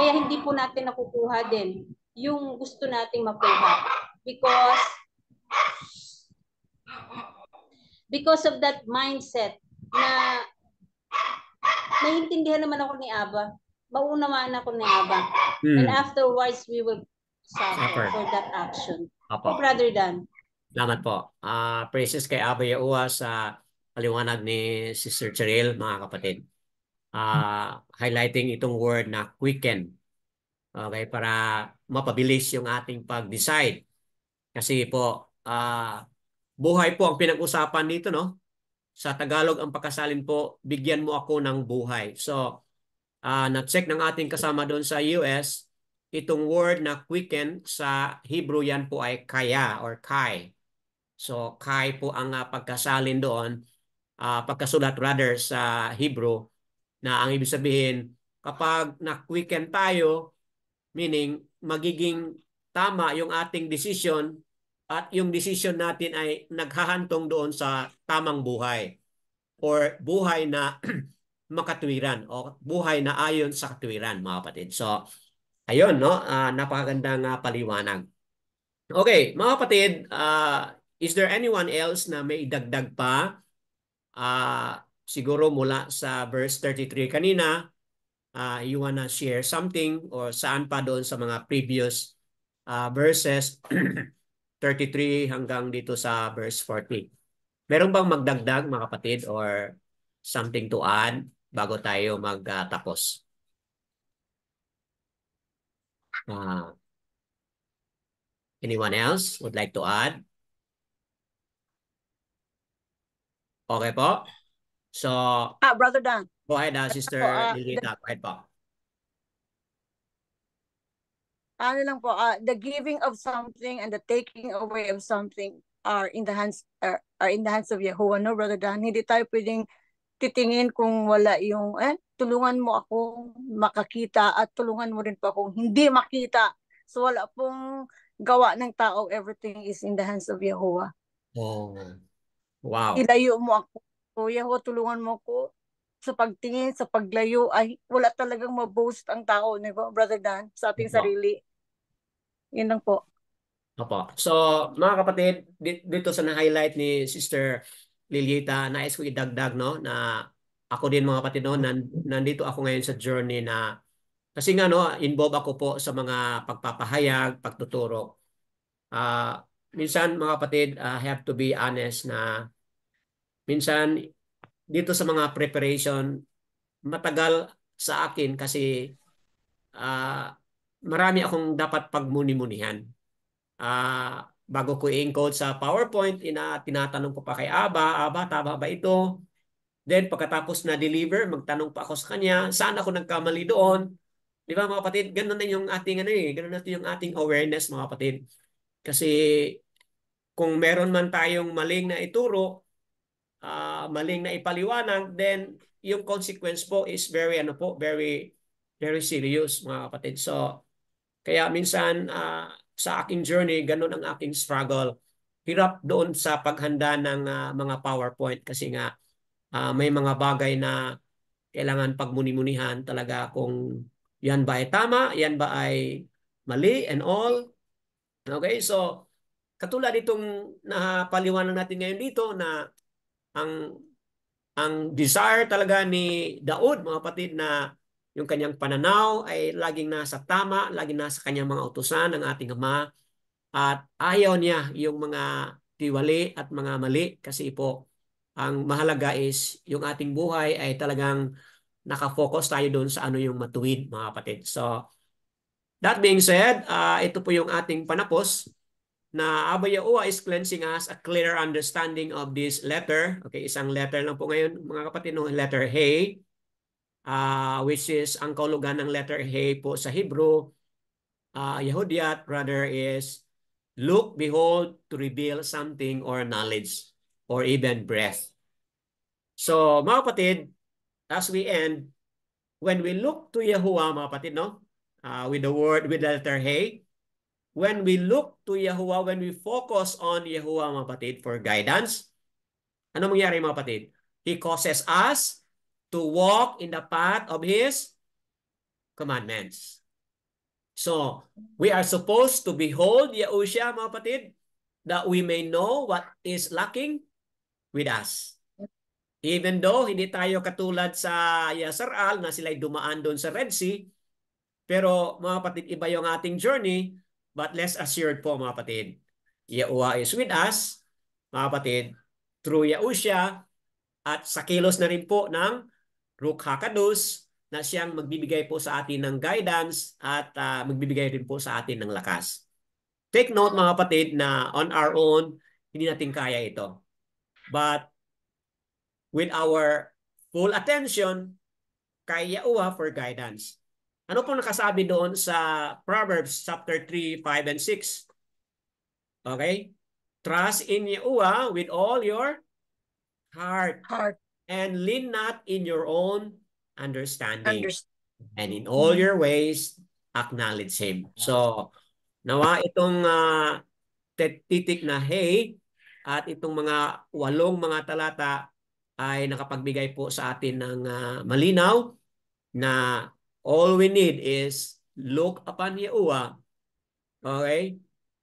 hindi po natin nakukuha din yung gusto nating makuha because of that mindset na naiintindihan naman ako ni Abba, maunawaan ako ni Abba, and afterwards we will suffer for that action. Opo. Brother Dan. Salamat po. Praises kay Abba Yahuwah sa paliwanag ni Sister Cheryl, mga kapatid. Highlighting itong word na quicken. Okay, para mapabilis yung ating pag-decide. Kasi po, buhay po ang pinag-usapan dito, no? Sa Tagalog, ang pagkasalin po, bigyan mo ako ng buhay. So, na-check ng ating kasama doon sa US, itong word na quicken sa Hebrew yan po ay kaya or kai. So, kai po ang pagkasalin doon, pagkasulat rather sa Hebrew, na ang ibig sabihin, kapag na-quicken tayo, meaning magiging tama yung ating decision at yung decision natin ay naghahantong doon sa tamang buhay or buhay na makatwiran o buhay na ayon sa katwiran, mga kapatid. So, Ayun, no? Napakagandang paliwanag. Okay, mga kapatid, is there anyone else na may idagdag pa? Siguro mula sa verse 33 kanina, you wanna share something or saan pa doon sa mga previous verses 33 hanggang dito sa verse 40. Meron bang magdagdag mga kapatid or something to add bago tayo magtapos? Anyone else would like to add? Okay po. So, Brother Dan. go ahead, Po, Sister Lilita. Go ahead po. Ano lang po, the giving of something and the taking away of something are in the hands of Yahuwah, no, Brother Dan? Hindi tayo pwedeng titingin kung wala yung, tulungan mo ako makakita at tulungan mo rin po akong hindi makita. So wala pong gawa ng tao, everything is in the hands of Yahuwah. Oh, wow. Ilayo mo ako. O Yahuwah, tulungan mo ako sa pagtingin, sa paglayo, ay wala talagang maboast ang tao, diba, Brother Dan, sa ating Opo. sarili. Yun lang po. Opo. So, mga kapatid, dito sa na-highlight ni Sister Lilita, nais ko idagdag, no, na ako din mga kapatid, no, nandito ako ngayon sa journey na, kasi nga, no, involved ako po sa mga pagpapahayag, pagtuturo. Minsan, mga kapatid, I have to be honest na minsan, dito sa mga preparation, matagal sa akin kasi marami akong dapat pagmuni-munihan. Bago ko i-encode sa PowerPoint, tinatanong ko pa kay Aba, tama ba ito? Then pagkatapos na deliver, magtanong pa ako sa kanya, saan ako nagkamali doon? Di ba mga kapatid, ganun na yung ating ganun na yung ating awareness mga kapatid. Kasi kung meron man tayong maling na ituro, maling na ipaliwanag, then yung consequence po is very very very serious mga kapatid. So kaya minsan sa aking journey, ganun ang aking struggle. Hirap doon sa paghanda ng mga PowerPoint kasi nga may mga bagay na kailangan pagmuni-munihan talaga kung yan ba ay tama, yan ba ay mali and all. Okay, so katulad itong napaliwanag natin ngayon dito na ang desire talaga ni Daud, mga kapatid, na yung kanyang pananaw ay laging nasa tama, laging nasa kanyang mga utusan ng ating Ama. At ayaw niya yung mga tiwali at mga mali kasi po ang mahalaga is yung ating buhay ay talagang nakafocus tayo doon sa ano yung matuwid, mga kapatid. So, that being said, ito po yung ating panapos na Abba Yahuwah is cleansing us a clear understanding of this letter. Okay, isang letter lang po ngayon, mga kapatid, no? Letter He, which is ang kaulugan ng letter He po sa Hebrew, Yehudiat, rather, is look, behold, to reveal something or knowledge or even breath. So, mga kapatid, as we end, when we look to Yahuwah, mga kapatid, no? With the letter He, when we look to Yahuwah, when we focus on Yahuwah, mga kapatid, for guidance, ano mangyari, mga kapatid? He causes us to walk in the path of His commandments. So, we are supposed to behold Yahushua, mga kapatid, that we may know what is lacking with us. Even though hindi tayo katulad sa Yasar-al na sila'y dumaan doon sa Red Sea, pero mga kapatid, iba yung ating journey. But less assured po mga kapatid, Yahuwah is with us, mga kapatid, through Yahushua at sa kilos na rin po ng Ruach HaKodesh na siyang magbibigay po sa atin ng guidance at magbibigay rin po sa atin ng lakas. Take note mga kapatid na on our own, hindi natin kaya ito. But with our full attention kay Yahuwah for guidance. Ano po nakasabi doon sa Proverbs chapter 3, 5, and 6? Okay? Trust in Yahuwah with all your heart and lean not in your own understanding. And in all your ways, acknowledge Him. So, nawa itong titik na He at itong mga 8 mga talata ay nakapagbigay po sa atin ng malinaw na all we need is look upon Yahuwah. Okay?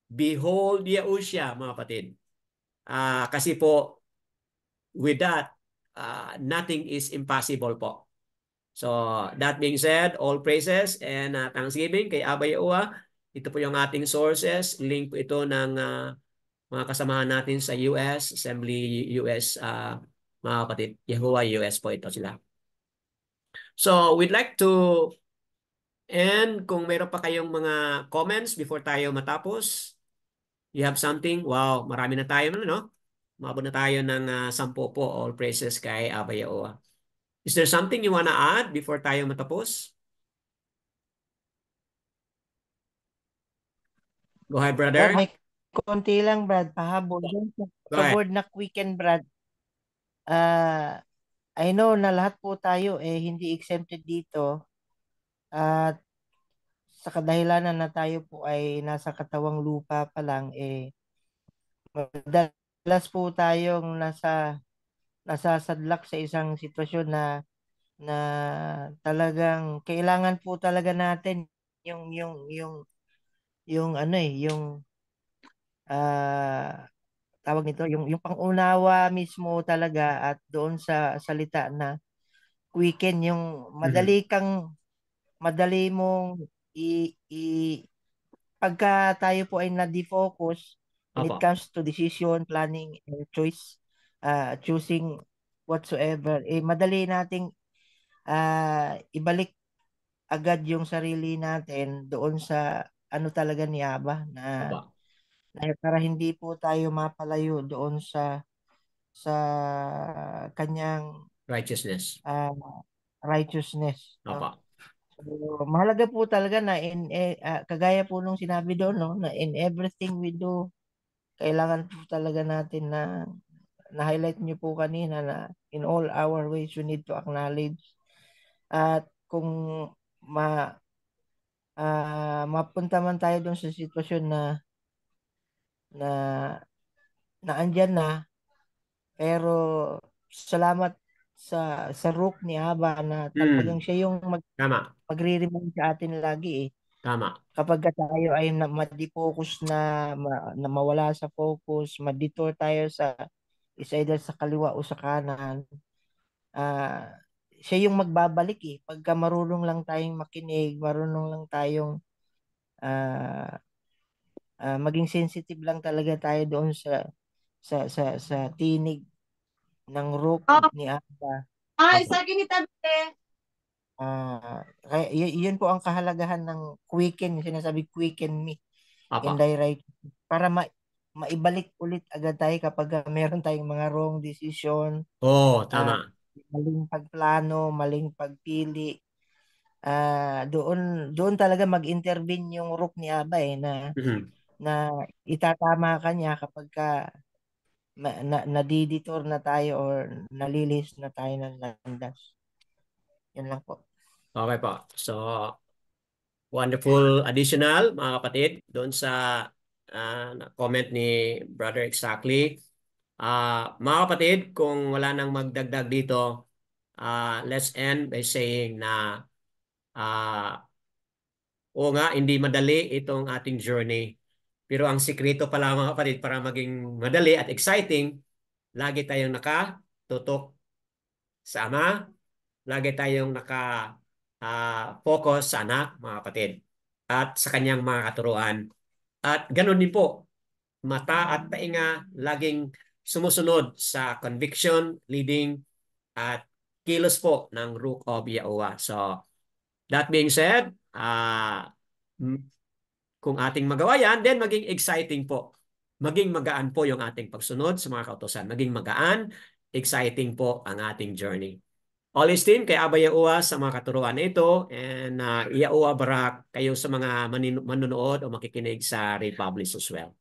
Behold Yahusha, mga kapatid. Kasi po, with that, nothing is impossible po. So, that being said, all praises and thanksgiving kay Abba Yahuwah. Ito po yung ating sources. Link po ito ng mga kasamahan natin sa US, Assembly US, mga kapatid. Yahuwah US po ito sila. So, we'd like to end kung mayroon pa kayong mga comments before tayo matapos. You have something? Wow, marami na tayo, no? Umabot na tayo ng 10 po. All praises kay Abba Yahuwah. Is there something you wanna add before tayo matapos? Go ahead, brother. Brad, may konti lang, Brad, pahabol. Dun Go sa ahead. word na quicken, Brad, I know na lahat po tayo hindi exempted dito at sa kadahilanan na tayo po ay nasa katawang lupa pa lang, madalas po tayong nasasadlak sa isang sitwasyon na talagang kailangan po talaga natin yung ano yung ah tawag nito yung pangunawa mismo talaga at doon sa salita na quicken yung madali mong i pagka tayo po ay na-defocus when it Opo. comes to decision, planning, and choosing whatsoever, madali nating ibalik agad yung sarili natin doon sa ano talaga ni Aba Opo. na para hindi po tayo mapalayo doon sa kanyang Righteousness. righteousness. Opo. So, mahalaga po talaga na kagaya po nung sinabi doon, no, na in everything we do, kailangan po talaga natin na-highlight niyo po kanina na in all our ways we need to acknowledge. At kung mapunta man tayo doon sa sitwasyon na andyan na, pero salamat sa rook ni Aba na talagang siya yung Tama. magre-remind sa atin lagi Tama. kapag tayo ay ma-defocus na mawala sa focus, ma-detour tayo is either sa kaliwa o sa kanan, siya yung magbabalik pagka marunong lang tayong makinig, marunong lang tayong maging sensitive lang talaga tayo doon sa tinig ng rook ni Aba. Isa tabi. Kaya yun po ang kahalagahan ng quicken, sinasabi quicken me in Opo. thy right, para maibalik ulit agad tayo kapag meron tayong mga wrong decision, Tama. maling pagplano, maling pagpili. Doon talaga mag-intervene yung rook ni Aba na itatama ka niya kapag nadidetour na tayo or nalilis na tayo ng landas. Yan lang po. Okay po. So, wonderful additional, mga kapatid, doon sa comment ni Brother Exactly. Mga kapatid, kung wala nang magdagdag dito, let's end by saying na oo nga, hindi madali itong ating journey. Pero ang sikreto pala, mga kapatid, para maging madali at exciting, lagi tayong nakatutok sa Ama, lagi tayong focus sa anak, mga kapatid, at sa kanyang mga katuruan. At ganoon din po, mata at tainga laging sumusunod sa conviction, leading, at kilos po ng Rook of Yahuwah. So, that being said, kung ating magawa yan, then maging exciting po. Maging magaan po yung ating pagsunod sa mga kautusan. Maging magaan, exciting po ang ating journey. All esteem kay Abba Yahuwah sa mga katuruan na ito, and Yahuwah barak kayo sa mga manunood o makikinig sa Republic as well.